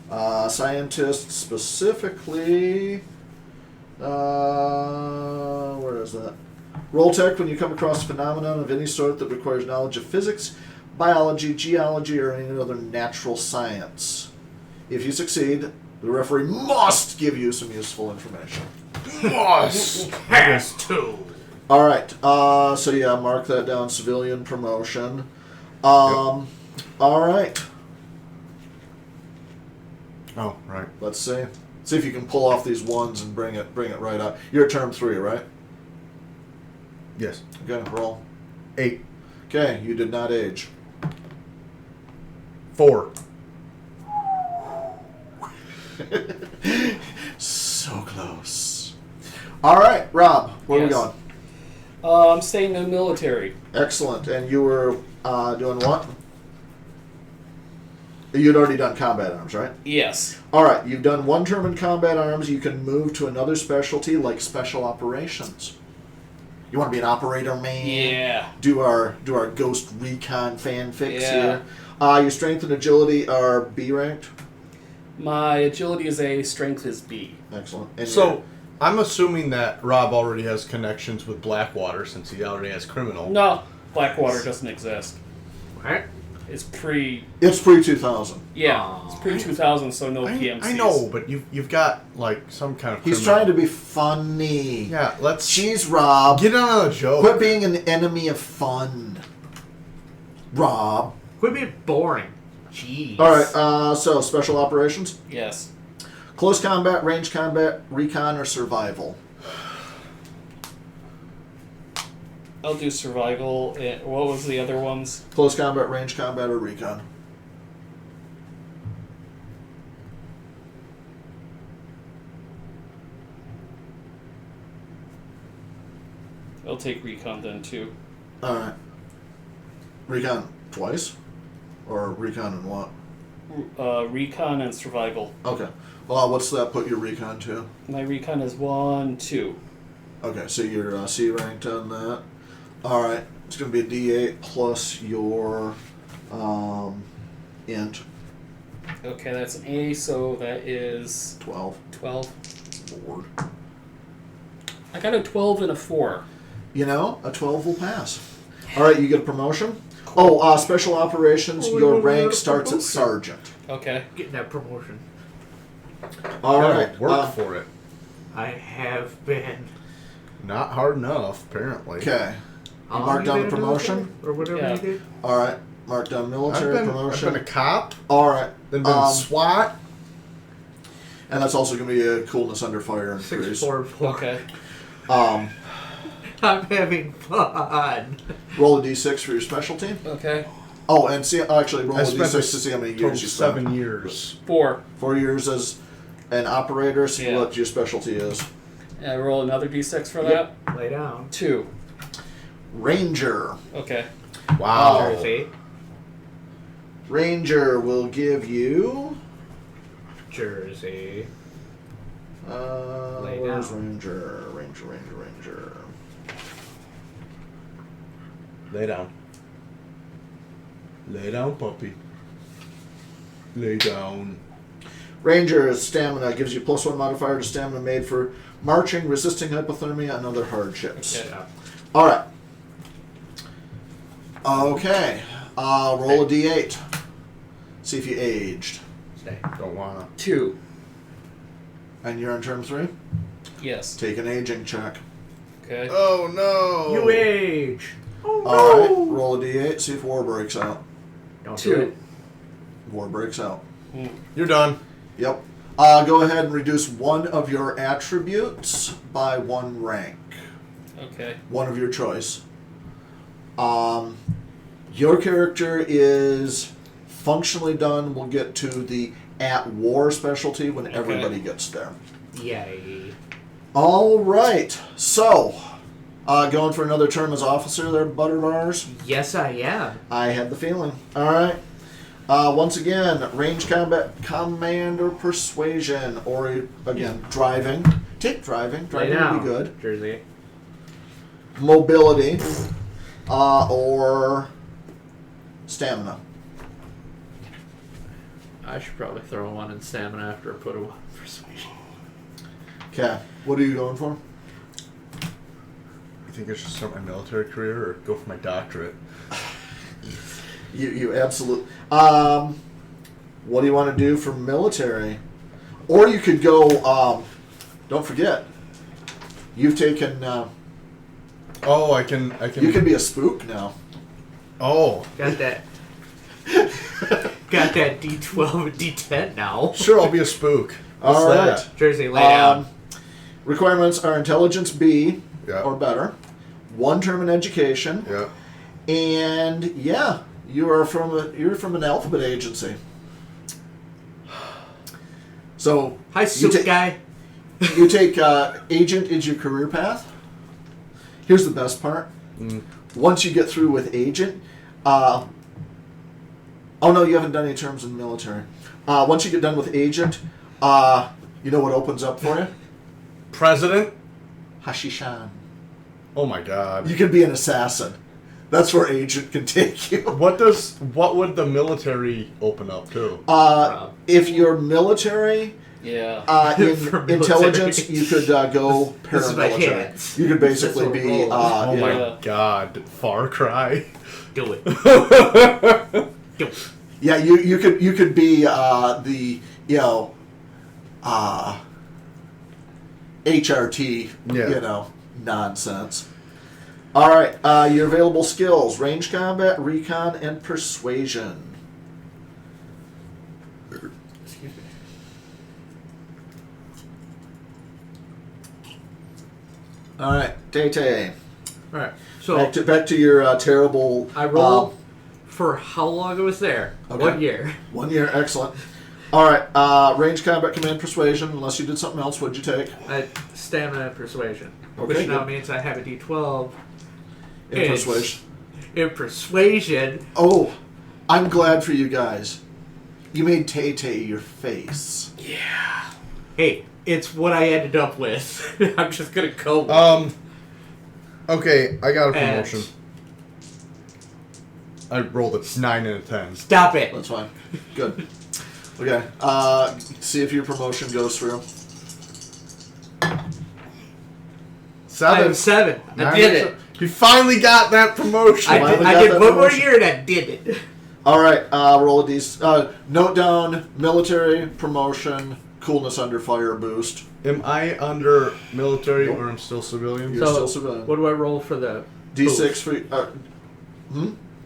Speaker 1: Scientist specifically. Where is that? Roll tech when you come across a phenomenon of any sort that requires knowledge of physics, biology, geology, or any other natural science. If you succeed, the referee must give you some useful information.
Speaker 2: Must.
Speaker 4: Has to.
Speaker 1: All right. So yeah, mark that down. Civilian promotion. All right.
Speaker 2: Oh, right.
Speaker 1: Let's see. See if you can pull off these ones and bring it right up. You're at term 3, right?
Speaker 2: Yes.
Speaker 1: Okay, roll.
Speaker 2: 8.
Speaker 1: Okay, you did not age.
Speaker 2: 4.
Speaker 1: So close. All right, Rob, where are we
Speaker 3: Yes.
Speaker 1: going?
Speaker 3: I'm staying in the military.
Speaker 1: Excellent. And you were doing what? You'd already done combat arms, right?
Speaker 3: Yes.
Speaker 1: All right, you've done 1 term in combat arms. You can move to another specialty like special operations. You want to be an operator, man?
Speaker 3: Yeah.
Speaker 1: Do our Ghost Recon fanfics
Speaker 3: Yeah.
Speaker 1: here. Your strength and agility are B ranked.
Speaker 3: My agility is A, strength is B.
Speaker 1: Excellent. And
Speaker 2: So, I'm assuming that Rob already has connections with Blackwater since he already has criminal.
Speaker 3: No, Blackwater doesn't exist.
Speaker 4: What?
Speaker 3: It's pre.
Speaker 1: it's pre-2000.
Speaker 3: Yeah, it's pre 2000, so no PMCs.
Speaker 2: I know, but you've got like some kind of.
Speaker 1: He's
Speaker 2: criminal.
Speaker 1: trying to be funny.
Speaker 2: Yeah, let's
Speaker 1: Jeez, Rob.
Speaker 2: get on a joke.
Speaker 1: Quit being an enemy of fun. Rob.
Speaker 4: Quit being boring. Jeez.
Speaker 1: All right, so special operations.
Speaker 3: Yes.
Speaker 1: Close combat, range combat, recon, or survival.
Speaker 3: I'll do survival. What was the other ones?
Speaker 1: Close combat, range combat, or recon.
Speaker 3: I'll take recon then too.
Speaker 1: All right. Recon twice? Or recon and what?
Speaker 3: Recon and survival.
Speaker 1: Okay. Well, what's that put your recon to?
Speaker 3: My recon is 1, 2.
Speaker 1: Okay, so you're C ranked on that. All right. It's going to be a D8 plus your int.
Speaker 3: Okay, that's an A, so that is
Speaker 1: 12.
Speaker 3: 12.
Speaker 1: Board.
Speaker 3: I got a 12 and a 4.
Speaker 1: You know, a 12 will pass. All right, you get a promotion. Oh, special operations, your rank starts at sergeant.
Speaker 3: Okay.
Speaker 4: Getting that promotion.
Speaker 1: All
Speaker 2: Gotta
Speaker 1: right.
Speaker 2: work for it.
Speaker 4: I have been.
Speaker 2: Not hard enough, apparently.
Speaker 1: Okay.
Speaker 4: How long
Speaker 1: marked
Speaker 4: you
Speaker 1: down
Speaker 4: been
Speaker 1: the
Speaker 4: in
Speaker 1: promotion?
Speaker 4: military? Or whatever
Speaker 3: Yeah.
Speaker 4: you did?
Speaker 1: All right. Mark down military
Speaker 2: I've
Speaker 1: promotion.
Speaker 2: been a cop,
Speaker 1: All right.
Speaker 2: then been SWAT.
Speaker 1: And that's also going to be a coolness under fire increase.
Speaker 4: 644.
Speaker 3: Okay.
Speaker 4: I'm having fun.
Speaker 1: Roll a d6 for your specialty.
Speaker 3: Okay.
Speaker 1: Oh, and see, actually, roll
Speaker 2: I
Speaker 1: a
Speaker 2: spent
Speaker 1: d6 to see how many
Speaker 2: total
Speaker 1: years you spent.
Speaker 2: 7 years.
Speaker 3: 4.
Speaker 1: 4 years as And operator, see
Speaker 3: Yeah.
Speaker 1: what your specialty is.
Speaker 3: And I roll another d6 for that.
Speaker 4: Lay down.
Speaker 3: 2.
Speaker 1: Ranger.
Speaker 3: Okay.
Speaker 2: Wow.
Speaker 4: Jersey.
Speaker 1: Ranger will give you.
Speaker 4: Jersey. Lay
Speaker 1: Where's
Speaker 4: down.
Speaker 1: Ranger? Ranger.
Speaker 2: Lay down. Lay down, puppy. Lay down.
Speaker 1: Ranger's stamina gives you +1 modifier to stamina made for marching, resisting hypothermia, and other hardships.
Speaker 3: Okay.
Speaker 4: Yeah.
Speaker 1: All right. Okay. Roll a d8. See if you aged.
Speaker 4: Stay.
Speaker 2: Don't wanna.
Speaker 3: 2.
Speaker 1: And you're on turn 3.
Speaker 3: Yes.
Speaker 1: Take an aging check.
Speaker 3: Okay.
Speaker 2: Oh no.
Speaker 4: You age. Oh no.
Speaker 1: All right. Roll a d8. See if war breaks out.
Speaker 4: Don't
Speaker 3: 2.
Speaker 4: do it.
Speaker 1: War breaks out.
Speaker 2: You're done.
Speaker 1: Yep. Go ahead and reduce one of your attributes by 1 rank.
Speaker 3: Okay.
Speaker 1: One of your choice. Your character is functionally done. We'll get to the at war specialty when everybody gets there.
Speaker 4: Yay.
Speaker 1: All right. So, going for another term as officer there, Butterbars?
Speaker 4: Yes, I am.
Speaker 1: I had the feeling. All right. Once again, range combat, command, or persuasion, or again, driving. Take driving.
Speaker 4: Lay
Speaker 1: Driving
Speaker 4: down.
Speaker 1: would be good.
Speaker 4: Jersey.
Speaker 1: Mobility, or stamina.
Speaker 4: I should probably throw one in stamina after I put a one in persuasion.
Speaker 1: Okay. What are you going for?
Speaker 2: You think I should start my military career or go for my doctorate?
Speaker 1: You absolutely. What do you want to do for military? Or you could go. Don't forget, you've taken.
Speaker 2: Oh, I can.
Speaker 1: You can be a spook now.
Speaker 2: Oh,
Speaker 4: Got that. Got that D12 and D10 now.
Speaker 2: sure. I'll be a spook. What's
Speaker 1: All right.
Speaker 2: that?
Speaker 4: Jersey, lay down.
Speaker 1: Requirements are intelligence B
Speaker 2: Yeah.
Speaker 1: or better, 1 term in education,
Speaker 2: Yeah.
Speaker 1: and yeah, you're from an alphabet agency. So
Speaker 4: Hi,
Speaker 1: you
Speaker 4: soup
Speaker 1: ta-
Speaker 4: guy.
Speaker 1: you take agent is your career path. Here's the best part. Once you get through with agent, oh no, you haven't done any terms in the military. Once you get done with agent, you know what opens up for you?
Speaker 2: President.
Speaker 1: Hashishan.
Speaker 2: Oh my God.
Speaker 1: You can be an assassin. That's where agent can take you.
Speaker 2: What would the military open up to?
Speaker 1: If you're military,
Speaker 3: Yeah.
Speaker 1: in
Speaker 4: For military.
Speaker 1: intelligence, you could go
Speaker 4: This is my
Speaker 1: paramilitary.
Speaker 4: hands.
Speaker 1: You could basically
Speaker 4: That's
Speaker 1: be.
Speaker 4: what we're
Speaker 2: Oh
Speaker 1: you
Speaker 2: my
Speaker 1: know,
Speaker 2: God. Far Cry.
Speaker 4: Do it. Do it.
Speaker 1: yeah, you could be the HRT.
Speaker 2: Yeah.
Speaker 1: You know, nonsense. All right, your available skills: range combat, recon, and persuasion.
Speaker 4: Excuse me.
Speaker 1: All right, Tay.
Speaker 4: Alright, so
Speaker 1: Back to your terrible.
Speaker 4: I rolled for how long I was there.
Speaker 1: Okay.
Speaker 4: 1 year.
Speaker 1: 1 year, excellent. All right, range combat, command, persuasion. Unless you did something else, what'd you take?
Speaker 4: Stamina and persuasion.
Speaker 1: Okay,
Speaker 4: Which now
Speaker 1: good.
Speaker 4: means I have a D12.
Speaker 1: In
Speaker 4: It's-
Speaker 1: persuasion.
Speaker 4: In persuasion,
Speaker 1: Oh, I'm glad for you guys. You made Tay your face.
Speaker 4: hey, it's what I ended up with. I'm just gonna go with
Speaker 2: Okay, I got a
Speaker 4: And-
Speaker 2: promotion. I rolled a 9 and a 10.
Speaker 4: Stop it.
Speaker 1: That's fine. Good. Okay. See if your promotion goes through.
Speaker 2: 7.
Speaker 4: I'm 7. I
Speaker 2: 9
Speaker 4: did
Speaker 2: and
Speaker 4: it.
Speaker 2: 7. He finally got that promotion.
Speaker 1: finally
Speaker 4: I
Speaker 1: got
Speaker 4: did
Speaker 1: that
Speaker 4: one more
Speaker 1: promotion.
Speaker 4: year and I did it.
Speaker 1: All right. Roll a d. Note down military promotion, coolness under fire boost.
Speaker 2: Am I under military
Speaker 1: Nope.
Speaker 2: or I'm still civilian?
Speaker 1: You're still civilian.
Speaker 4: What do I roll for the
Speaker 1: D6
Speaker 4: boost?
Speaker 1: for.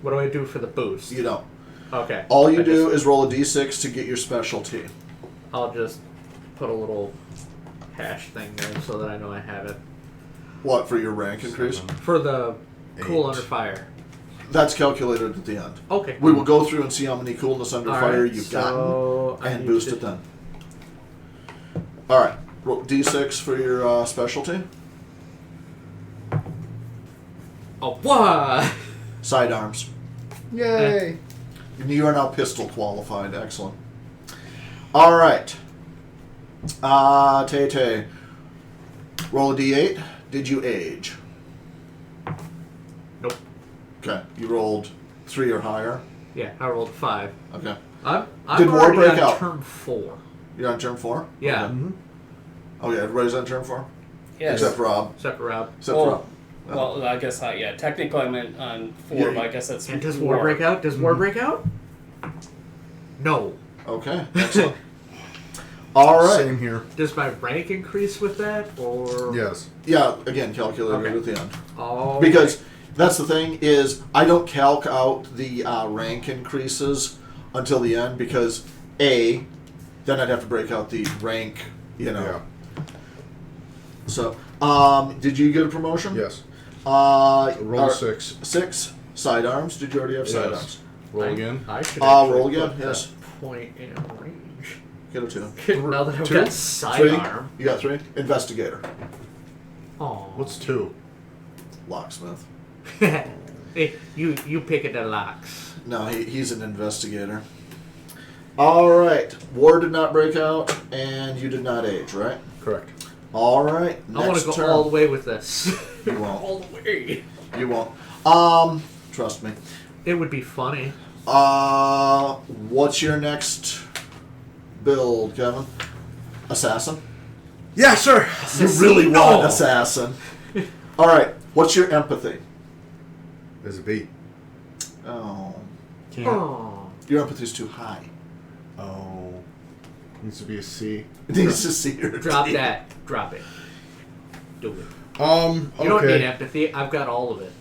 Speaker 4: What do I do for the boost?
Speaker 1: You don't.
Speaker 4: Okay.
Speaker 1: All you
Speaker 4: I
Speaker 1: do
Speaker 4: just-
Speaker 1: is roll a d6 to get your specialty.
Speaker 4: I'll just put a little hash thing there so that I know I have it.
Speaker 1: What for your rank increase?
Speaker 2: 7.
Speaker 4: For the cool
Speaker 2: 8.
Speaker 4: under fire.
Speaker 1: That's calculated at the end.
Speaker 4: Okay.
Speaker 1: We will go through and see how many coolness under
Speaker 4: All
Speaker 1: fire
Speaker 4: right,
Speaker 1: you've
Speaker 4: so
Speaker 1: gotten
Speaker 4: I
Speaker 1: and
Speaker 4: need
Speaker 1: boost
Speaker 4: to-
Speaker 1: it then. All right. Roll D6 for your specialty.
Speaker 4: Oh, what?
Speaker 1: Sidearms.
Speaker 2: Yay!
Speaker 1: You are now pistol qualified. Excellent. All right. Tay. Roll a D8. Did you age?
Speaker 4: Nope.
Speaker 1: Okay. You rolled 3 or higher.
Speaker 4: Yeah, I rolled 5.
Speaker 1: Okay.
Speaker 4: I'm
Speaker 1: Did war
Speaker 4: already
Speaker 1: break
Speaker 4: on
Speaker 1: out?
Speaker 4: turn 4.
Speaker 1: You're on turn 4?
Speaker 4: Yeah.
Speaker 1: Okay.
Speaker 2: Mm-hmm.
Speaker 1: Okay, everybody's on turn 4?
Speaker 3: Yes.
Speaker 1: Except Rob.
Speaker 4: Except for Rob.
Speaker 1: Except
Speaker 3: Well,
Speaker 1: Rob. Oh.
Speaker 3: Well, I guess not yet. Technically, I'm on 4,
Speaker 1: Yeah.
Speaker 3: but I guess that's
Speaker 4: And does war break out? Does war break out? No.
Speaker 1: Okay. Excellent. All right.
Speaker 2: Same here.
Speaker 4: Does my rank increase with that, or?
Speaker 2: Yes.
Speaker 1: Yeah, again, calculated
Speaker 4: Okay.
Speaker 1: at the end.
Speaker 4: Oh.
Speaker 1: Because that's the thing is, I don't calc out the rank increases until the end because, A, then I'd have to break out the rank,
Speaker 2: Yeah.
Speaker 1: So, did you get a promotion?
Speaker 2: Yes.
Speaker 1: Roll
Speaker 2: 6.
Speaker 1: 6. Sidearms. Did you already have
Speaker 2: Yes.
Speaker 1: sidearms?
Speaker 2: Roll again.
Speaker 4: I should
Speaker 1: roll
Speaker 4: actually
Speaker 1: again,
Speaker 4: put
Speaker 1: yes.
Speaker 4: that point in range.
Speaker 1: Get a 2.
Speaker 4: Now that I've
Speaker 2: 2?
Speaker 4: got
Speaker 1: 3.
Speaker 4: sidearm.
Speaker 1: You got 3. Investigator.
Speaker 4: Oh.
Speaker 2: What's 2?
Speaker 1: Locksmith.
Speaker 4: Hey, you pick it the locks.
Speaker 1: No, he's an investigator. All right. War did not break out, and you did not age, right?
Speaker 2: Correct.
Speaker 1: All right.
Speaker 4: I want
Speaker 1: Next
Speaker 4: to go
Speaker 1: turn.
Speaker 4: all the way with this.
Speaker 1: You won't.
Speaker 4: All the way.
Speaker 1: You won't. Trust me.
Speaker 4: It would be funny.
Speaker 1: What's your next build, Kevin? Assassin?
Speaker 2: Yeah, sir.
Speaker 1: You really
Speaker 4: No.
Speaker 1: want assassin. All right. What's your empathy?
Speaker 2: There's a B.
Speaker 1: Oh.
Speaker 4: Oh.
Speaker 1: Your empathy's too high.
Speaker 2: Oh. Needs to be a C.
Speaker 1: It needs to see your
Speaker 4: Drop
Speaker 1: teeth.
Speaker 4: that. Drop it. Do it.
Speaker 2: Okay.
Speaker 4: You don't need empathy. I've got all of it.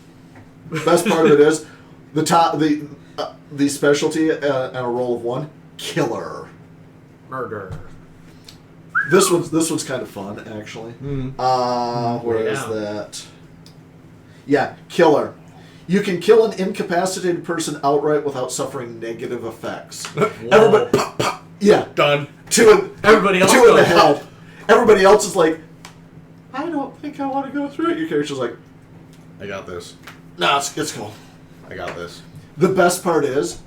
Speaker 1: Best part of it is the specialty and a roll of 1. Killer.
Speaker 4: Murder.
Speaker 1: This one's kind of fun actually. Where
Speaker 4: Way
Speaker 1: is
Speaker 4: down.
Speaker 1: that? Yeah, killer. You can kill an incapacitated person outright without suffering negative effects. Everybody, pop, pop. Yeah,
Speaker 2: Done.
Speaker 4: Everybody else
Speaker 1: two in the
Speaker 4: goes,
Speaker 1: head. Everybody else is like, I don't think I want to go through it. Your character's like,
Speaker 2: I got this.
Speaker 1: nah, it's cool.
Speaker 2: I got this.
Speaker 1: The best part is,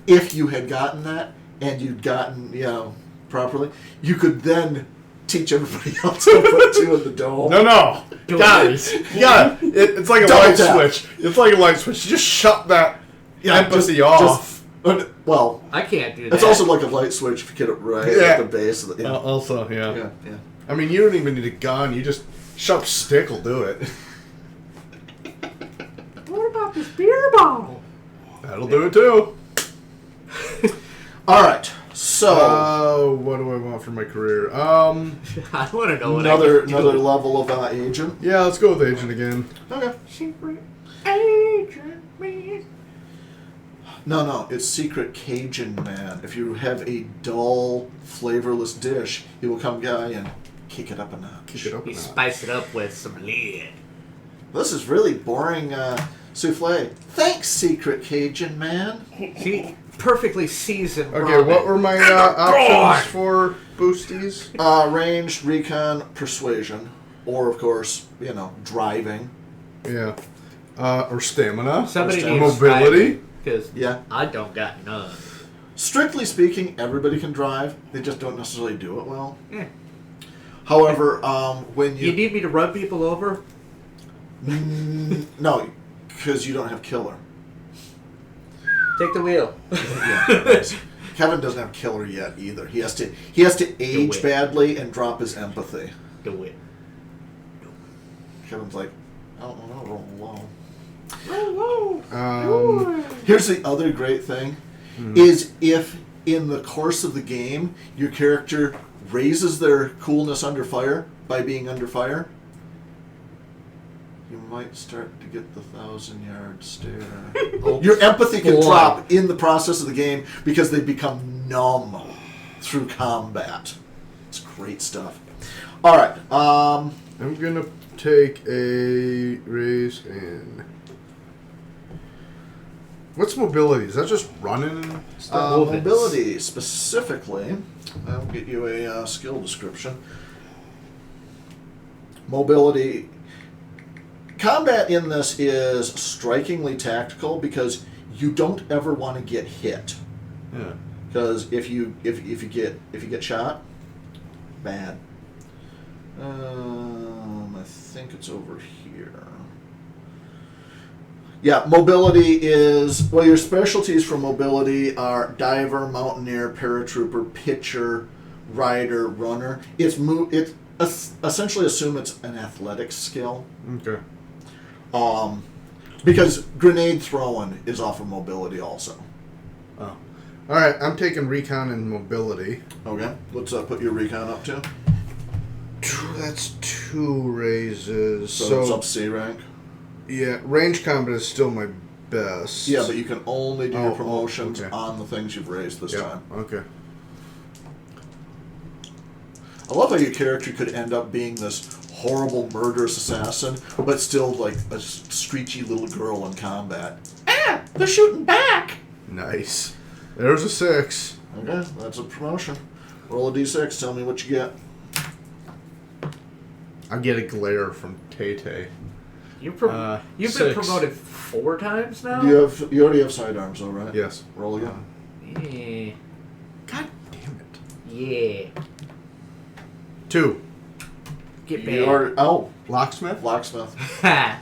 Speaker 1: if you had gotten that and you'd gotten, properly, you could then teach everybody else to put 2 in the dome.
Speaker 2: No.
Speaker 4: Do
Speaker 2: Guys. Yeah. It's like a
Speaker 1: Double
Speaker 2: light
Speaker 1: tap.
Speaker 2: switch. It's like a light switch. You just shut that
Speaker 1: Yeah,
Speaker 2: empathy off.
Speaker 1: Well,
Speaker 4: I can't do that.
Speaker 1: it's also like a light switch if you get it right at the base of the. Yeah.
Speaker 2: Also, yeah.
Speaker 1: Yeah.
Speaker 2: I mean, you don't even need a gun. You just sharp stick will do it.
Speaker 4: What about this beer bottle?
Speaker 2: That'll do it too.
Speaker 1: All right. So
Speaker 2: What do I want for my career?
Speaker 4: I want to know what
Speaker 1: another
Speaker 4: I can do.
Speaker 1: level of agent.
Speaker 2: Yeah, let's go with agent again.
Speaker 1: Okay.
Speaker 4: Secret agent me.
Speaker 1: No, it's Secret Cajun Man. If you have a dull, flavorless dish, he will come by and kick it up a notch.
Speaker 2: Kick it up.
Speaker 4: You
Speaker 2: a notch.
Speaker 4: spice it up with some lead.
Speaker 1: This is really boring souffle. Thanks, Secret Cajun Man.
Speaker 4: See, perfectly seasoned.
Speaker 2: Okay,
Speaker 4: ramen.
Speaker 2: what were my options for boosties?
Speaker 1: Ranged, recon, persuasion, or of course, driving.
Speaker 2: Yeah. Or stamina.
Speaker 4: Somebody
Speaker 1: Or
Speaker 4: needs
Speaker 2: mobility.
Speaker 4: Because
Speaker 1: Yeah.
Speaker 4: I don't got none.
Speaker 1: Strictly speaking, everybody can drive. They just don't necessarily do it well.
Speaker 4: Yeah.
Speaker 1: However, when
Speaker 4: You need me to run people over?
Speaker 1: no, because you don't have killer.
Speaker 4: Take the wheel.
Speaker 1: Yeah, Kevin doesn't have killer yet either. He has to age
Speaker 4: it.
Speaker 1: badly and drop his empathy.
Speaker 4: Do it.
Speaker 1: Kevin's like, I don't want to roll alone. Here's the other great thing, is if in the course of the game your character raises their coolness under fire by being under fire, you might start to get the 1,000-yard stare. Your empathy can
Speaker 4: Boy.
Speaker 1: drop in the process of the game because they become numb through combat. It's great stuff. All right.
Speaker 2: I'm gonna take a raise in What's mobility? Is that just running and stuff?
Speaker 4: Movements.
Speaker 1: Mobility, specifically, I'll get you a skill description. Mobility. Combat in this is strikingly tactical because you don't ever want to get hit.
Speaker 2: Yeah.
Speaker 1: Because if you get shot, bad. I think it's over here. Yeah, mobility is, well, your specialties for mobility are diver, mountaineer, paratrooper, pitcher, rider, runner. Essentially assume it's an athletics skill.
Speaker 2: Okay.
Speaker 1: Because grenade throwing is off of mobility also.
Speaker 2: Oh. All right, I'm taking recon and mobility.
Speaker 1: Okay, let's put your recon up to.
Speaker 2: That's 2 raises.
Speaker 1: So it's up C rank.
Speaker 2: Yeah, range combat is still my best.
Speaker 1: Yeah, but you can only do your promotions
Speaker 2: okay.
Speaker 1: on the things you've raised this time.
Speaker 2: Okay.
Speaker 1: I love how your character could end up being this horrible murderous assassin, but still like a screechy little girl in combat. Ah! They're shooting back!
Speaker 2: Nice. There's a 6.
Speaker 1: Okay, that's a promotion. Roll a d6, tell me what you get.
Speaker 2: I get a glare from Tay-Tay.
Speaker 4: You've been
Speaker 2: 6.
Speaker 4: promoted 4 times now?
Speaker 1: You already have sidearms though, right?
Speaker 2: Yes.
Speaker 1: Roll again.
Speaker 4: Yeah.
Speaker 2: God damn it.
Speaker 4: Yeah.
Speaker 2: 2.
Speaker 4: Get
Speaker 1: You
Speaker 4: back.
Speaker 1: are,
Speaker 2: Locksmith?
Speaker 1: locksmith.
Speaker 4: Ha!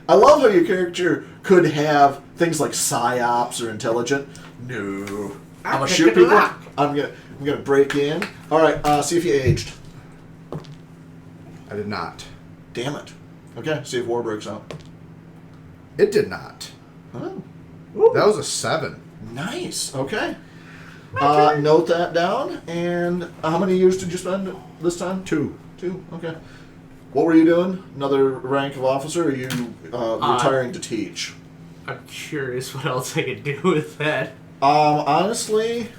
Speaker 1: I love how your character could have things like psyops or intelligent. No. I'm gonna shoot people. I'm gonna break in. Alright, see if you aged.
Speaker 2: I did not.
Speaker 1: Damn it. Okay, see if war breaks out.
Speaker 2: It did not.
Speaker 1: Oh.
Speaker 2: That was a 7.
Speaker 1: Nice. Okay. Note that down. And how many years did you spend this time?
Speaker 2: 2.
Speaker 1: 2. Okay. What were you doing? Another rank of officer, or are you retiring to teach?
Speaker 4: I'm curious what else I could do with that.
Speaker 1: Honestly,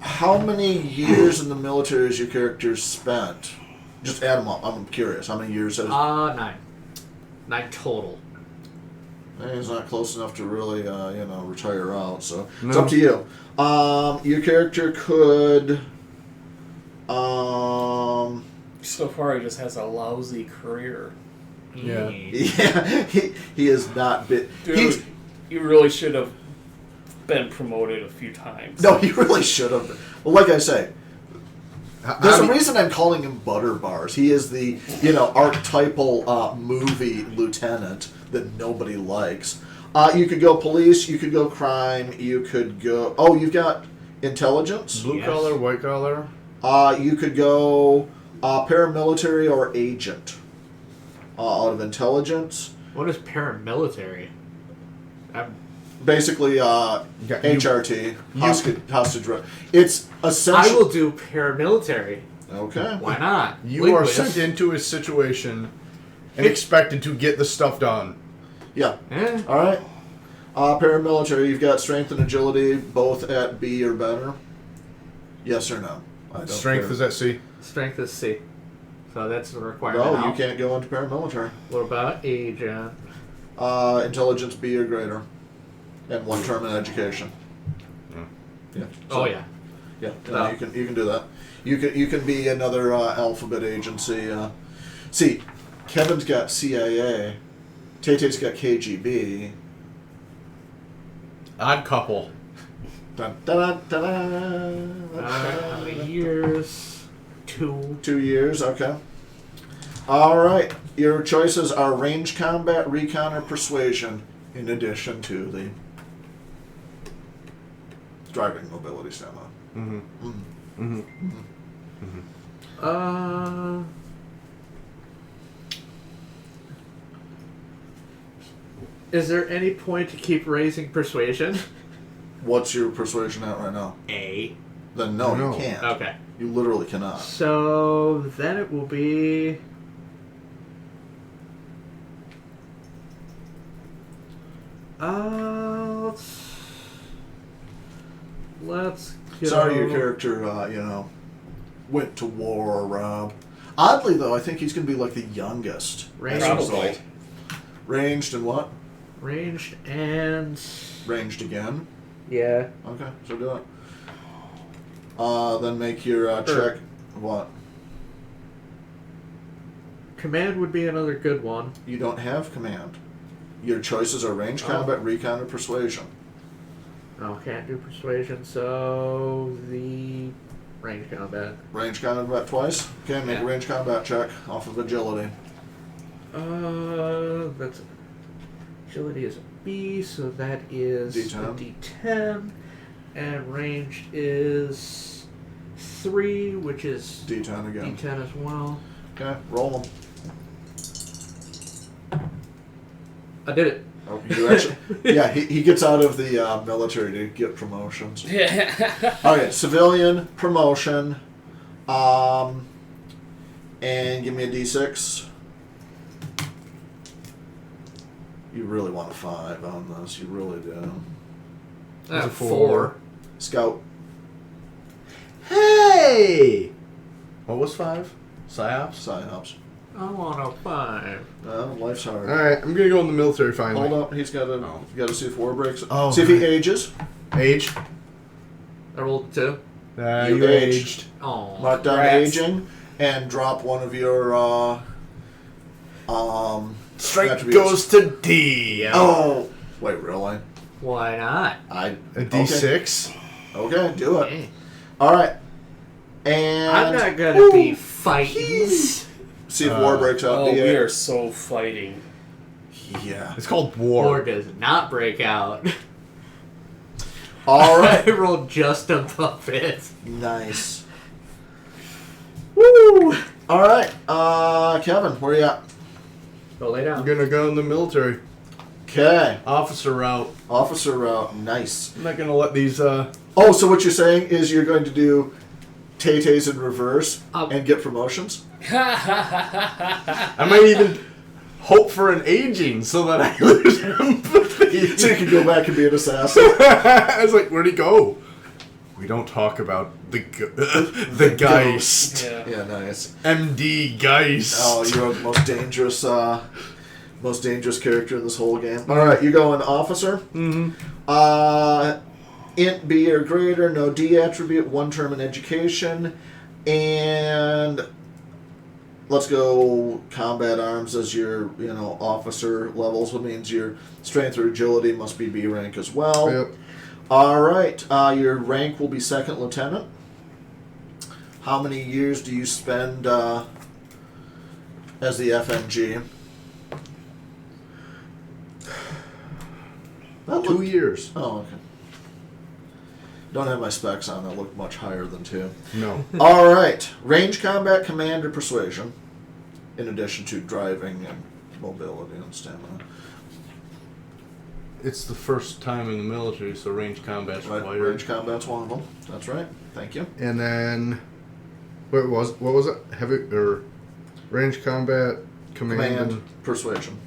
Speaker 1: how many years in the military has your character spent? Just add them up. I'm curious. How many years has...
Speaker 4: 9. 9 total.
Speaker 1: He's not close enough to really, retire out, so it's
Speaker 2: No.
Speaker 1: up to you. Your character could...
Speaker 3: So far, he just has a lousy career.
Speaker 2: Yeah.
Speaker 1: Yeah, he is not bit...
Speaker 3: Dude, you really should have been promoted a few times.
Speaker 1: No, he really should have. Well, like I say, there's a reason I'm calling him Butter Bars. He is the, archetypal movie lieutenant that nobody likes. You could go police, you could go crime, you could go... Oh, you've got intelligence?
Speaker 2: Blue
Speaker 4: Yes.
Speaker 2: collar, white collar?
Speaker 1: You could go paramilitary or agent out of intelligence.
Speaker 4: What is paramilitary?
Speaker 1: Basically, HRT, hostage. It's
Speaker 4: I
Speaker 1: essentially...
Speaker 4: will do paramilitary.
Speaker 1: Okay.
Speaker 4: Why not?
Speaker 2: You are
Speaker 4: Linguist.
Speaker 2: sent into a situation and expected to get the stuff done.
Speaker 1: Yeah.
Speaker 4: Eh.
Speaker 1: All right. Paramilitary, you've got strength and agility both at B or better. Yes or no? I don't
Speaker 2: Strength
Speaker 1: care.
Speaker 2: is at C.
Speaker 4: Strength is C. So that's a requirement.
Speaker 1: No,
Speaker 4: now.
Speaker 1: you can't go into paramilitary.
Speaker 4: What about agent?
Speaker 1: Intelligence B or greater, and 1 term in education. Yeah.
Speaker 4: Oh yeah.
Speaker 1: Yeah.
Speaker 4: No.
Speaker 1: You can do that. You can be another alphabet agency. See, Kevin's got CIA. Tay-Tay's got KGB.
Speaker 2: Odd couple.
Speaker 1: Dun, dun, dun, dun, dun.
Speaker 4: How many years? 2.
Speaker 1: 2 years, okay. All right. Your choices are range combat, recon, or persuasion, in addition to the driving mobility stamina.
Speaker 2: Mm-hmm.
Speaker 1: Mm.
Speaker 2: Mm-hmm.
Speaker 4: Is there any point to keep raising persuasion?
Speaker 1: What's your persuasion at right now?
Speaker 4: A.
Speaker 1: Then no,
Speaker 2: No.
Speaker 1: you can't.
Speaker 4: Okay.
Speaker 1: You literally cannot.
Speaker 4: So then it will be. Let's go.
Speaker 1: Sorry, your character, went to war, Rob. Oddly, though, I think he's going to be like the youngest.
Speaker 4: Ranged.
Speaker 1: as a result.
Speaker 3: Probably.
Speaker 1: Ranged and what?
Speaker 4: Ranged and...
Speaker 1: Ranged again.
Speaker 4: Yeah.
Speaker 1: Okay, so do it. Then make your check. What?
Speaker 4: Command would be another good one.
Speaker 1: You don't have command. Your choices are range combat, recon, or persuasion.
Speaker 4: No, can't do persuasion, so the range combat.
Speaker 1: Range combat twice? Okay, make a range combat check off of agility.
Speaker 4: That's agility is a B, so that is
Speaker 1: D10.
Speaker 4: a D10, and ranged is 3, which is
Speaker 1: D10 again.
Speaker 4: D10 as well.
Speaker 1: Okay, roll them.
Speaker 4: I did it.
Speaker 1: Oh, you actually, yeah, he gets out of the military to get promotions.
Speaker 3: Yeah.
Speaker 1: Okay, civilian promotion, and give me a D6. You really want a 5 on this. You really do.
Speaker 2: That's a
Speaker 4: 4.
Speaker 1: Scout.
Speaker 2: Hey! What was 5? Psyops?
Speaker 1: Psyops.
Speaker 4: I want a 5.
Speaker 1: Life's hard.
Speaker 2: Alright, I'm gonna go in the military finally.
Speaker 1: Hold up. He's got to see if war breaks.
Speaker 2: Oh,
Speaker 1: see if he ages.
Speaker 2: Age?
Speaker 4: I rolled 2.
Speaker 1: You aged.
Speaker 4: Oh.
Speaker 1: Mark down
Speaker 3: Congrats.
Speaker 1: aging and drop one of your
Speaker 2: Strength
Speaker 1: attributes.
Speaker 2: goes to D.
Speaker 4: Yeah.
Speaker 1: Oh, wait, really?
Speaker 4: Why not?
Speaker 2: A D6?
Speaker 1: Okay, do it.
Speaker 4: Hey.
Speaker 1: All right. And
Speaker 4: I'm not gonna be fighting.
Speaker 1: see if war breaks out.
Speaker 3: Oh, we
Speaker 1: D8.
Speaker 3: are so fighting.
Speaker 1: Yeah.
Speaker 2: It's called
Speaker 4: War
Speaker 2: war.
Speaker 4: does not break out.
Speaker 1: All right.
Speaker 4: I rolled just above it.
Speaker 1: Nice.
Speaker 4: Woo!
Speaker 1: All right. Kevin, where you at?
Speaker 4: Go lay
Speaker 2: I'm
Speaker 4: down.
Speaker 2: gonna go in the military.
Speaker 1: Okay.
Speaker 2: Officer route.
Speaker 1: Officer route. Nice.
Speaker 2: I'm not gonna let these,
Speaker 1: Oh, so what you're saying is you're going to do Tay-Tays in reverse
Speaker 4: Um,
Speaker 1: and get promotions?
Speaker 2: I might even hope for an aging so that I lose empathy.
Speaker 1: So you can go back and be an assassin.
Speaker 2: I was like, where'd he go? We don't talk about the Geist.
Speaker 3: Yeah.
Speaker 1: Yeah, nice.
Speaker 2: MD Geist.
Speaker 1: Oh, you're the most dangerous character in this whole game. All right, you go in officer.
Speaker 2: Mm-hmm.
Speaker 1: Int B or greater, no D attribute, 1 term in education, and let's go combat arms as your officer levels, which means your strength or agility must be B rank as well.
Speaker 2: Yep.
Speaker 1: All right, your rank will be second lieutenant. How many years do you spend as the FMG?
Speaker 2: 2 years.
Speaker 1: Oh, okay. Don't have my specs on. That look much higher than 2.
Speaker 2: No.
Speaker 1: All right. Range combat, command, or persuasion, in addition to driving and mobility and stamina.
Speaker 2: It's the first time in the military, so range combat's
Speaker 1: Right.
Speaker 2: required.
Speaker 1: Range combat's one of them. That's right. Thank you.
Speaker 2: And then, what was it? Heavy or range combat, command.
Speaker 1: Command, persuasion.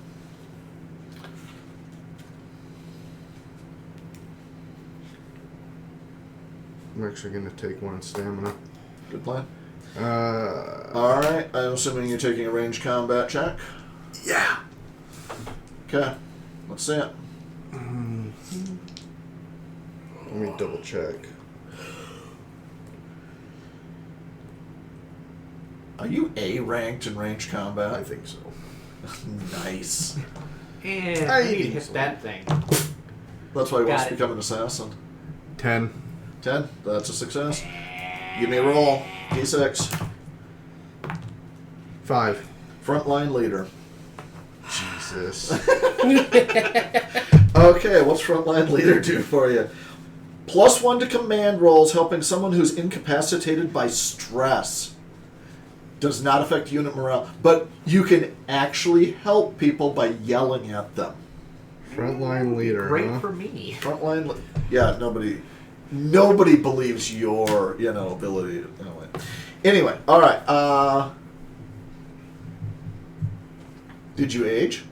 Speaker 2: I'm actually gonna take 1 stamina.
Speaker 1: Good plan.
Speaker 2: Uh,
Speaker 1: All right. I'm assuming you're taking a range combat check.
Speaker 2: yeah.
Speaker 1: Okay. Let's see it.
Speaker 2: Let me double check.
Speaker 1: Are you A ranked in range combat?
Speaker 2: I think so.
Speaker 1: Nice.
Speaker 4: And
Speaker 2: I
Speaker 4: I need to
Speaker 2: think
Speaker 4: hit
Speaker 2: so.
Speaker 4: that thing.
Speaker 1: That's why he wants
Speaker 4: Got
Speaker 1: to
Speaker 4: it.
Speaker 1: become an assassin.
Speaker 2: 10.
Speaker 1: 10. That's a success. Give me a roll. D6.
Speaker 2: 5.
Speaker 1: Frontline leader.
Speaker 2: Jesus.
Speaker 1: Okay, what's frontline leader do for you? +1 to command rolls, helping someone who's incapacitated by stress. Does not affect unit morale, but you can actually help people by yelling at them.
Speaker 2: Frontline leader.
Speaker 4: Great
Speaker 2: huh?
Speaker 4: for me.
Speaker 1: Frontline, yeah, nobody believes your, ability. Anyway, all right. Did you age?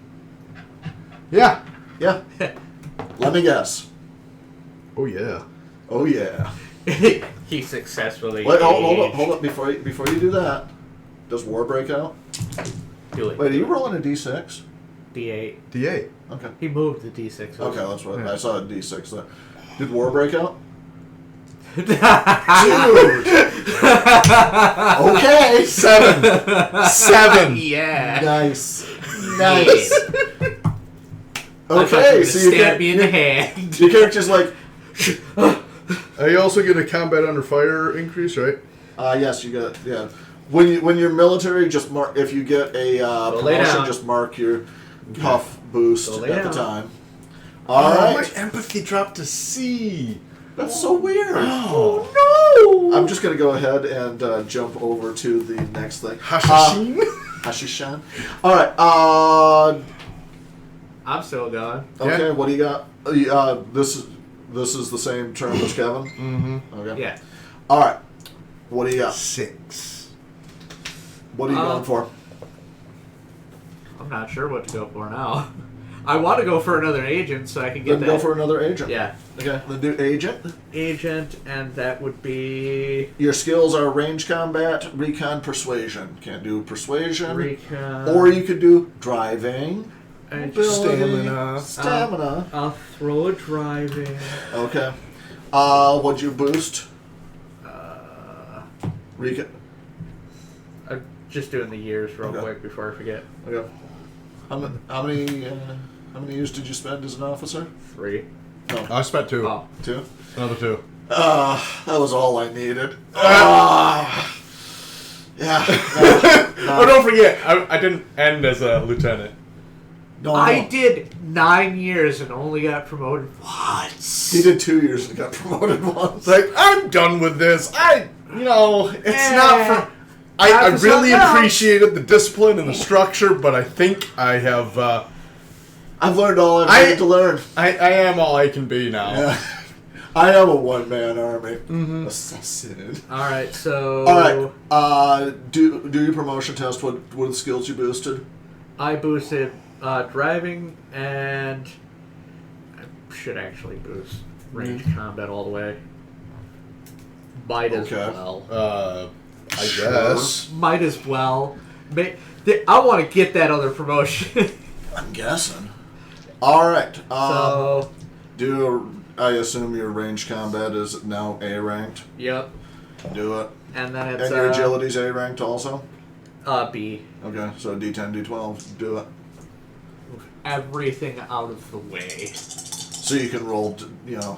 Speaker 2: Yeah.
Speaker 1: Yeah. Let me guess.
Speaker 2: Oh yeah.
Speaker 1: Oh yeah.
Speaker 4: He successfully.
Speaker 1: Wait, hold
Speaker 4: aged.
Speaker 1: up. Before you do that, does war break out?
Speaker 4: Do it.
Speaker 1: Wait, are you rolling a d6?
Speaker 4: D8.
Speaker 2: D8.
Speaker 1: Okay.
Speaker 4: He moved the D6.
Speaker 1: Okay, that's what
Speaker 2: Yeah.
Speaker 1: I saw. A D6 there. Did war break out? Dude. Okay.
Speaker 2: 7.
Speaker 4: Yeah.
Speaker 1: Nice. Nice. Okay, so you
Speaker 4: stab
Speaker 1: get
Speaker 4: me in the hand.
Speaker 1: your character's like,
Speaker 2: You also get a combat under fire increase, right?
Speaker 1: yes, you get yeah. When you're military, just mark if you get a
Speaker 4: lay
Speaker 1: promotion,
Speaker 4: down.
Speaker 1: just mark your puff boost
Speaker 4: Go
Speaker 1: at
Speaker 4: lay
Speaker 1: the
Speaker 4: down.
Speaker 1: time. All
Speaker 2: My
Speaker 1: right,
Speaker 2: empathy dropped to C.
Speaker 1: that's so weird.
Speaker 2: Oh,
Speaker 1: I'm just gonna go ahead and jump over to the next thing.
Speaker 2: Hashashin?
Speaker 1: Hashishan. All right.
Speaker 4: I'm still going.
Speaker 1: Okay.
Speaker 2: Yeah.
Speaker 1: What do you got? This is the same term as Kevin.
Speaker 2: Mm-hmm.
Speaker 1: Okay.
Speaker 4: Yeah.
Speaker 1: All right. What do you got?
Speaker 2: 6.
Speaker 1: What are you going for?
Speaker 4: I'm not sure what to go for now. I want to go for another agent so I can get
Speaker 1: Then
Speaker 4: that.
Speaker 1: go for another agent.
Speaker 4: Yeah.
Speaker 1: Okay. Then do agent.
Speaker 4: Agent, and that would be
Speaker 1: Your skills are range combat, recon, persuasion. Can't do persuasion.
Speaker 4: recon.
Speaker 1: Or you could do driving,
Speaker 4: and
Speaker 2: Stamina.
Speaker 1: Stamina.
Speaker 4: I'll throw a driving.
Speaker 1: Okay. What'd you boost? Recon.
Speaker 4: I'm just doing the years real
Speaker 1: Okay.
Speaker 4: quick before I forget.
Speaker 1: Okay. How many years did you spend as an officer?
Speaker 4: 3.
Speaker 1: No,
Speaker 2: I spent 2.
Speaker 4: Oh.
Speaker 1: 2.
Speaker 2: Another 2.
Speaker 1: That was all I needed. Yeah.
Speaker 2: Oh, don't forget, I didn't end as a lieutenant.
Speaker 1: No,
Speaker 4: I
Speaker 1: no.
Speaker 4: did 9 years and only got promoted once.
Speaker 1: He did 2 years and got promoted once.
Speaker 2: It's like, I'm done with this. It's
Speaker 4: Eh.
Speaker 2: not for... I
Speaker 4: Time for
Speaker 2: really
Speaker 4: something else.
Speaker 2: appreciated the discipline and the structure, but I think I have...
Speaker 1: I've learned all I needed to learn.
Speaker 2: I am all I can be now.
Speaker 1: Yeah. I am a one-man army. Assassin.
Speaker 4: Alright, so...
Speaker 1: Alright, do your promotion test. What are the skills you boosted?
Speaker 4: I boosted driving, and I should actually boost range combat all the way. Might as
Speaker 1: Okay.
Speaker 4: well.
Speaker 2: I guess.
Speaker 4: Might as well. I want to get that other promotion.
Speaker 1: I'm guessing. Alright,
Speaker 4: So,
Speaker 1: I assume your range combat is now A ranked?
Speaker 4: yep.
Speaker 1: Do it.
Speaker 4: And then it's
Speaker 1: And your agility's A ranked also?
Speaker 4: B.
Speaker 1: Okay, so D10, D12, do it.
Speaker 4: Move everything out of the way.
Speaker 1: So you can roll,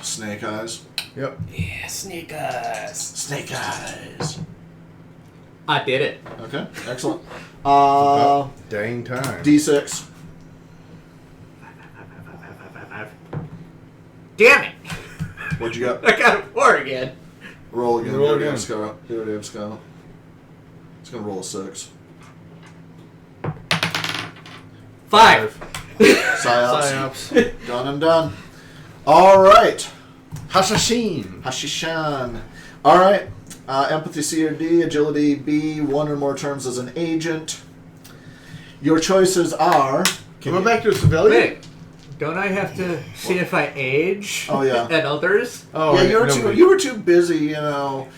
Speaker 1: snake eyes.
Speaker 2: Yep.
Speaker 3: Yeah, snake eyes.
Speaker 1: Snake eyes.
Speaker 4: I did it.
Speaker 1: Okay, excellent.
Speaker 2: About dang time.
Speaker 1: D6.
Speaker 4: Damn it!
Speaker 1: What'd you got?
Speaker 4: I got a 4 again.
Speaker 1: Roll again.
Speaker 2: Roll
Speaker 1: You already
Speaker 2: again.
Speaker 1: have Scout. You already have Scout. It's gonna roll a 6.
Speaker 4: 5.
Speaker 1: Psyops.
Speaker 2: Psyops.
Speaker 1: Done and done. Alright.
Speaker 2: Hashashin.
Speaker 1: Hashishan. Alright. Empathy C or D, agility B, 1 or more turns as an agent. Your choices are.
Speaker 2: Am I back to a civilian?
Speaker 4: Wait, don't I have to see if I age?
Speaker 1: Oh, yeah.
Speaker 4: And others?
Speaker 2: Oh,
Speaker 1: Yeah,
Speaker 2: right,
Speaker 1: you were too busy,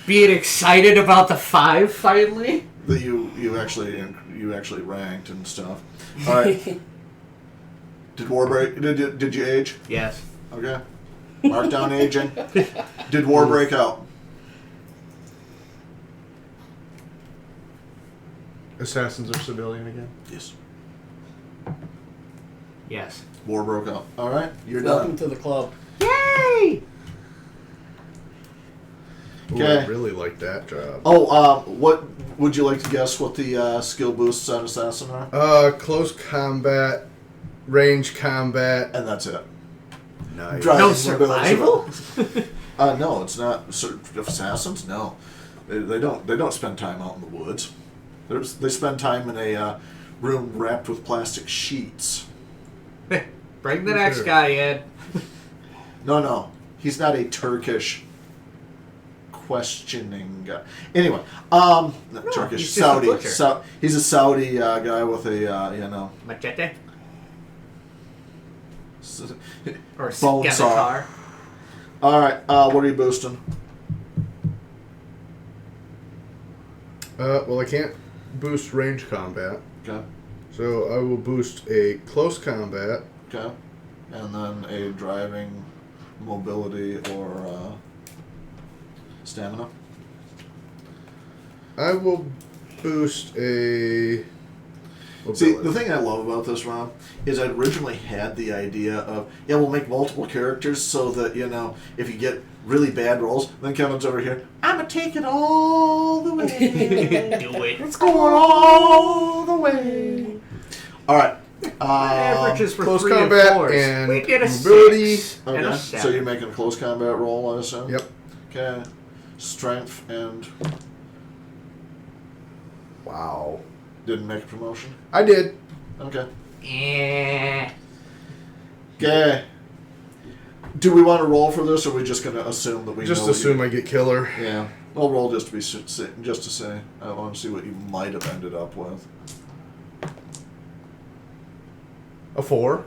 Speaker 4: Being excited about the 5 finally?
Speaker 1: that you actually ranked and stuff. Alright. Did war break? Did you age?
Speaker 4: Yes.
Speaker 1: Okay. Mark down aging. Did war break out?
Speaker 2: Assassins are civilian again.
Speaker 1: Yes.
Speaker 4: Yes.
Speaker 1: War broke out. Alright, you're
Speaker 3: Welcome
Speaker 1: done.
Speaker 3: to the club.
Speaker 4: Yay!
Speaker 2: Ooh,
Speaker 1: Okay.
Speaker 2: I really like that job.
Speaker 1: What would you like to guess what the skill boosts on assassin are?
Speaker 2: Close combat, range combat.
Speaker 1: And that's it.
Speaker 2: Nice.
Speaker 1: Drive.
Speaker 4: No
Speaker 1: mobility.
Speaker 4: survival?
Speaker 1: No, it's not. Assassins? No, they don't spend time out in the woods. They spend time in a room wrapped with plastic sheets.
Speaker 4: Bring the next guy in.
Speaker 1: No, he's not a Turkish questioning guy. Anyway, not Turkish,
Speaker 4: he's just a
Speaker 1: Saudi.
Speaker 4: butcher.
Speaker 1: He's a Saudi guy with a
Speaker 4: Machete?
Speaker 1: s-
Speaker 4: Or
Speaker 1: Bone saw.
Speaker 4: scimitar?
Speaker 1: All right, what are you boosting?
Speaker 2: Well, I can't boost range combat.
Speaker 1: Okay.
Speaker 2: So I will boost a close combat.
Speaker 1: Okay. And then a driving, mobility, or stamina.
Speaker 2: I will boost a...
Speaker 1: See,
Speaker 2: mobility.
Speaker 1: the thing I love about this, Rob, is I originally had the idea of, we'll make multiple characters so that, if you get really bad rolls, then Kevin's over here, I'm going to take it all the way.
Speaker 4: Do it.
Speaker 1: It's going all the way. All right.
Speaker 4: Averages for
Speaker 2: close
Speaker 4: 3
Speaker 2: combat
Speaker 4: and 4s.
Speaker 2: and
Speaker 4: We get a
Speaker 2: mobility.
Speaker 4: 6 and a
Speaker 1: Okay,
Speaker 4: 7.
Speaker 1: so you're making a close combat roll, I assume?
Speaker 2: Yep.
Speaker 1: Okay. Strength and...
Speaker 2: Wow.
Speaker 1: Didn't make a promotion?
Speaker 2: I did.
Speaker 1: Okay.
Speaker 4: Eh.
Speaker 1: Okay. Do we want to roll for this, or are we just going to assume that we
Speaker 2: Just
Speaker 1: know
Speaker 2: assume
Speaker 1: you...
Speaker 2: I get killer.
Speaker 1: Yeah. I'll roll just to be just to say. I want to see what you might have ended up with.
Speaker 2: A 4.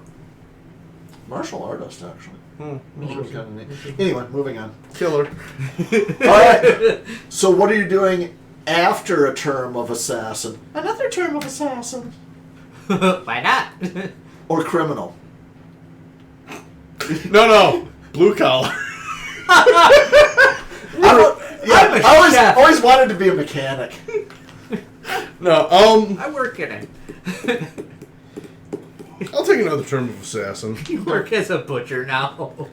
Speaker 1: Martial artist, actually.
Speaker 2: Hmm.
Speaker 1: Which was kind of neat. Anyway, moving on.
Speaker 2: Killer.
Speaker 1: All right. So what are you doing after a term of assassin? Another term of assassin.
Speaker 4: Why not?
Speaker 1: Or criminal.
Speaker 2: No. Blue collar.
Speaker 1: I always wanted to be a mechanic.
Speaker 2: No,
Speaker 4: I work in it.
Speaker 2: I'll take another term of assassin.
Speaker 4: You work as a butcher now.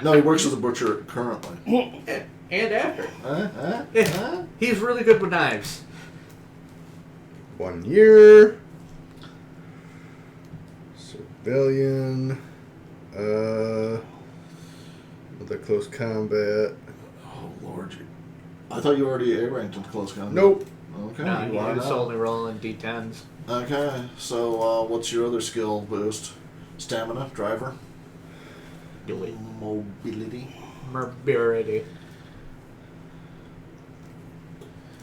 Speaker 1: No, he works as a butcher currently.
Speaker 4: And after. He's really good with knives.
Speaker 2: 1 year. Civilian. With a close combat.
Speaker 1: Oh, Lord. I thought you were already A-ranked in close combat.
Speaker 2: Nope.
Speaker 1: Okay.
Speaker 4: No,
Speaker 1: you are
Speaker 4: he was
Speaker 1: now.
Speaker 4: only rolling D10s.
Speaker 1: Okay, so what's your other skill boost? Stamina, driver,
Speaker 4: Do it.
Speaker 1: mobility.
Speaker 4: Mobility.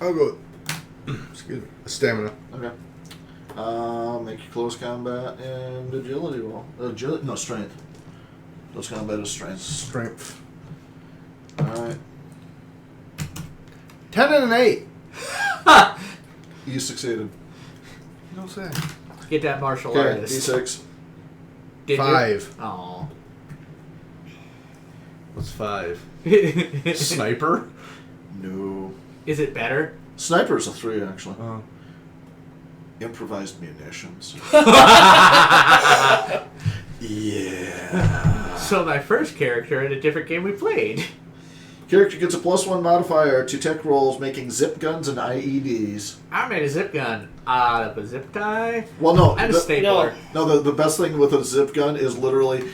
Speaker 2: I'll go. Excuse me. Stamina.
Speaker 1: Okay. Make your close combat and agility roll. Strength. Close combat is strength.
Speaker 2: Strength.
Speaker 1: All right.
Speaker 2: 10 and an 8.
Speaker 1: You succeeded.
Speaker 2: No say.
Speaker 4: Get that martial
Speaker 1: Okay,
Speaker 4: artist.
Speaker 1: D6.
Speaker 4: Did
Speaker 2: 5.
Speaker 4: You? Aw.
Speaker 2: What's 5? Sniper.
Speaker 1: No.
Speaker 4: Is it better?
Speaker 1: Sniper's a 3, actually.
Speaker 2: Oh.
Speaker 1: Improvised munitions.
Speaker 4: So
Speaker 1: Yeah.
Speaker 4: my first character in a different game we played.
Speaker 1: Character gets a +1 modifier to tech rolls making zip guns and IEDs.
Speaker 4: I made a zip gun out of a zip tie
Speaker 1: Well, no.
Speaker 4: and a stapler.
Speaker 1: No, the best thing with a zip gun is literally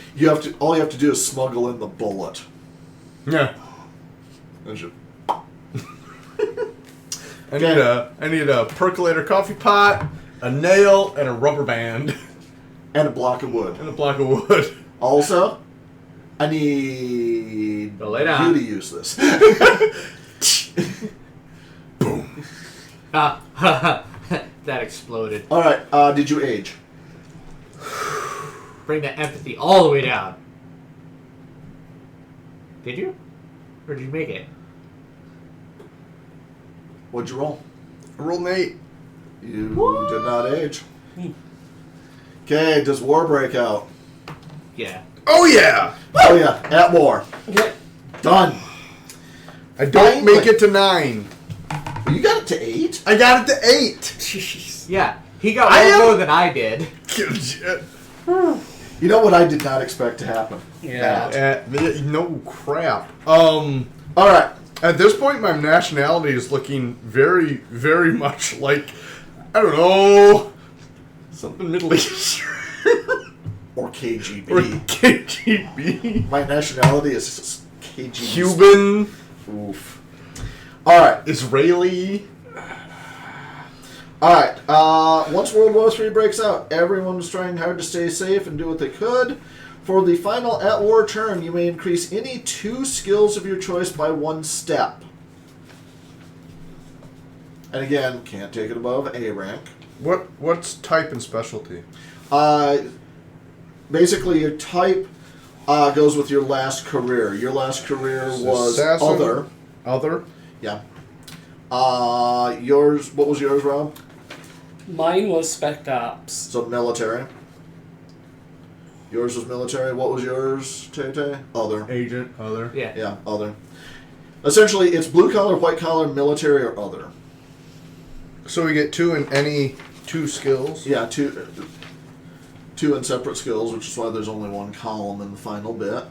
Speaker 1: all you have to do is smuggle in the bullet.
Speaker 2: Yeah.
Speaker 1: That's it.
Speaker 2: I need a percolator coffee pot, a nail, and a rubber band.
Speaker 1: And a block of wood.
Speaker 2: And a block of wood.
Speaker 1: Also, I need
Speaker 4: Go lay down.
Speaker 1: you to use this.
Speaker 2: Boom.
Speaker 4: That exploded.
Speaker 1: All right. Did you age?
Speaker 4: Bring that empathy all the way down. Did you? Or did you make it?
Speaker 1: What'd you roll?
Speaker 2: I rolled an 8.
Speaker 1: You did not age. Okay. Does war break out?
Speaker 4: Yeah.
Speaker 2: Oh, yeah!
Speaker 1: Oh yeah, at war. Done.
Speaker 2: I don't
Speaker 1: Finally.
Speaker 2: make it to 9.
Speaker 1: You got it to 8.
Speaker 2: I got it to 8.
Speaker 4: Jeez. Yeah. He got
Speaker 2: I
Speaker 4: one
Speaker 2: am-
Speaker 4: more than I did.
Speaker 1: You know what I did not expect to happen?
Speaker 3: Yeah.
Speaker 1: That.
Speaker 2: No crap.
Speaker 1: All right.
Speaker 2: At this point, my nationality is looking very, very much like, I don't know, something Middle Eastern.
Speaker 1: Or KGB.
Speaker 2: Or KGB.
Speaker 1: My nationality is KGB.
Speaker 2: Cuban.
Speaker 1: Oof. All right.
Speaker 2: Israeli.
Speaker 1: All right. Once World War III breaks out, everyone was trying hard to stay safe and do what they could. For the final at-war turn, you may increase any 2 skills of your choice by 1 step. And again, can't take it above A rank.
Speaker 2: What's type and specialty?
Speaker 1: Basically, your type goes with your last career. Your last career was
Speaker 2: Assassin.
Speaker 1: other.
Speaker 2: Other?
Speaker 1: Yeah. Yours. What was yours, Rob?
Speaker 3: Mine was Spec Ops.
Speaker 1: So military. Yours was military. What was yours, Tay? Other.
Speaker 2: Agent, other.
Speaker 4: Yeah.
Speaker 1: Yeah, other. Essentially, it's blue collar, white collar, military, or other.
Speaker 2: So we get 2 in any 2 skills.
Speaker 1: Yeah, two in separate skills, which is why there's only one column in the final bit.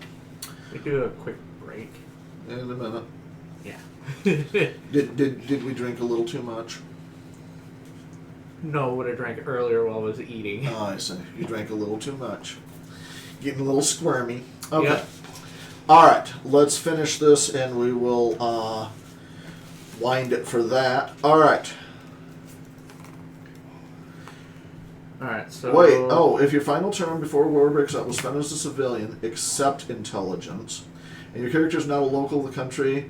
Speaker 4: We do a quick break.
Speaker 1: In a minute.
Speaker 4: Yeah.
Speaker 1: Did we drink a little too much?
Speaker 4: No, what I drank earlier while I was eating.
Speaker 1: Oh, I see. You drank a little too much. Getting a little squirmy. Okay.
Speaker 4: Yep.
Speaker 1: All right. Let's finish this, and we will wind it for that. All right.
Speaker 4: Alright, so...
Speaker 1: Wait. Oh, if your final turn before war breaks out was spent as a civilian, except intelligence, and your character is not a local of the country,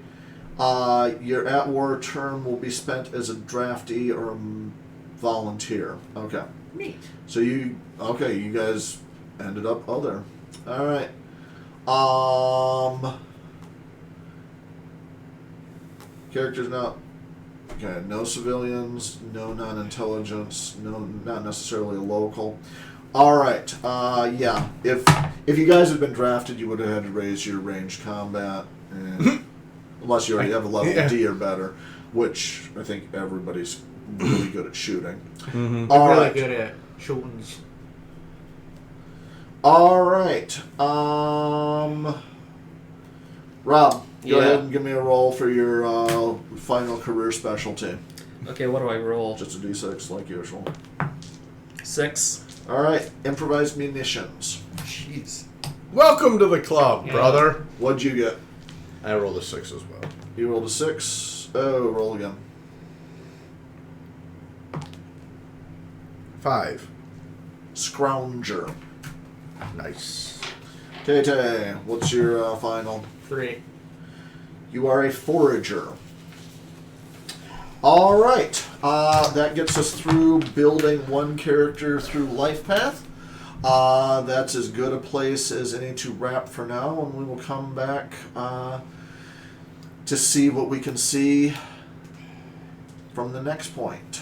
Speaker 1: your at-war term will be spent as a draftee or a volunteer. Okay.
Speaker 4: Neat.
Speaker 1: So you guys ended up other. All right. Characters now. Okay, no civilians, no non-intelligence, no, not necessarily a local. All right. Yeah. If you guys had been drafted, you would have had to raise your ranged combat, and, unless you already have a level D or better, which I think everybody's really good at shooting.
Speaker 2: Mm-hmm.
Speaker 1: All
Speaker 4: really
Speaker 1: right.
Speaker 4: good at shooting.
Speaker 1: All right. Rob, go ahead and give me a roll for your final career specialty.
Speaker 3: Okay, what do I roll?
Speaker 1: Just a d6 like usual.
Speaker 3: 6.
Speaker 1: All right. Improvised munitions.
Speaker 3: Jeez.
Speaker 2: Welcome to the club,
Speaker 4: Yeah.
Speaker 2: brother.
Speaker 1: What'd you get?
Speaker 2: I rolled a 6 as well.
Speaker 1: You rolled a 6. Oh, roll again.
Speaker 2: 5.
Speaker 1: Scrounger.
Speaker 2: Nice.
Speaker 1: Tay, what's your final?
Speaker 4: 3.
Speaker 1: You are a forager. All right. That gets us through building one character through Life Path. That's as good a place as any to wrap for now, and we will come back to see what we can see from the next point.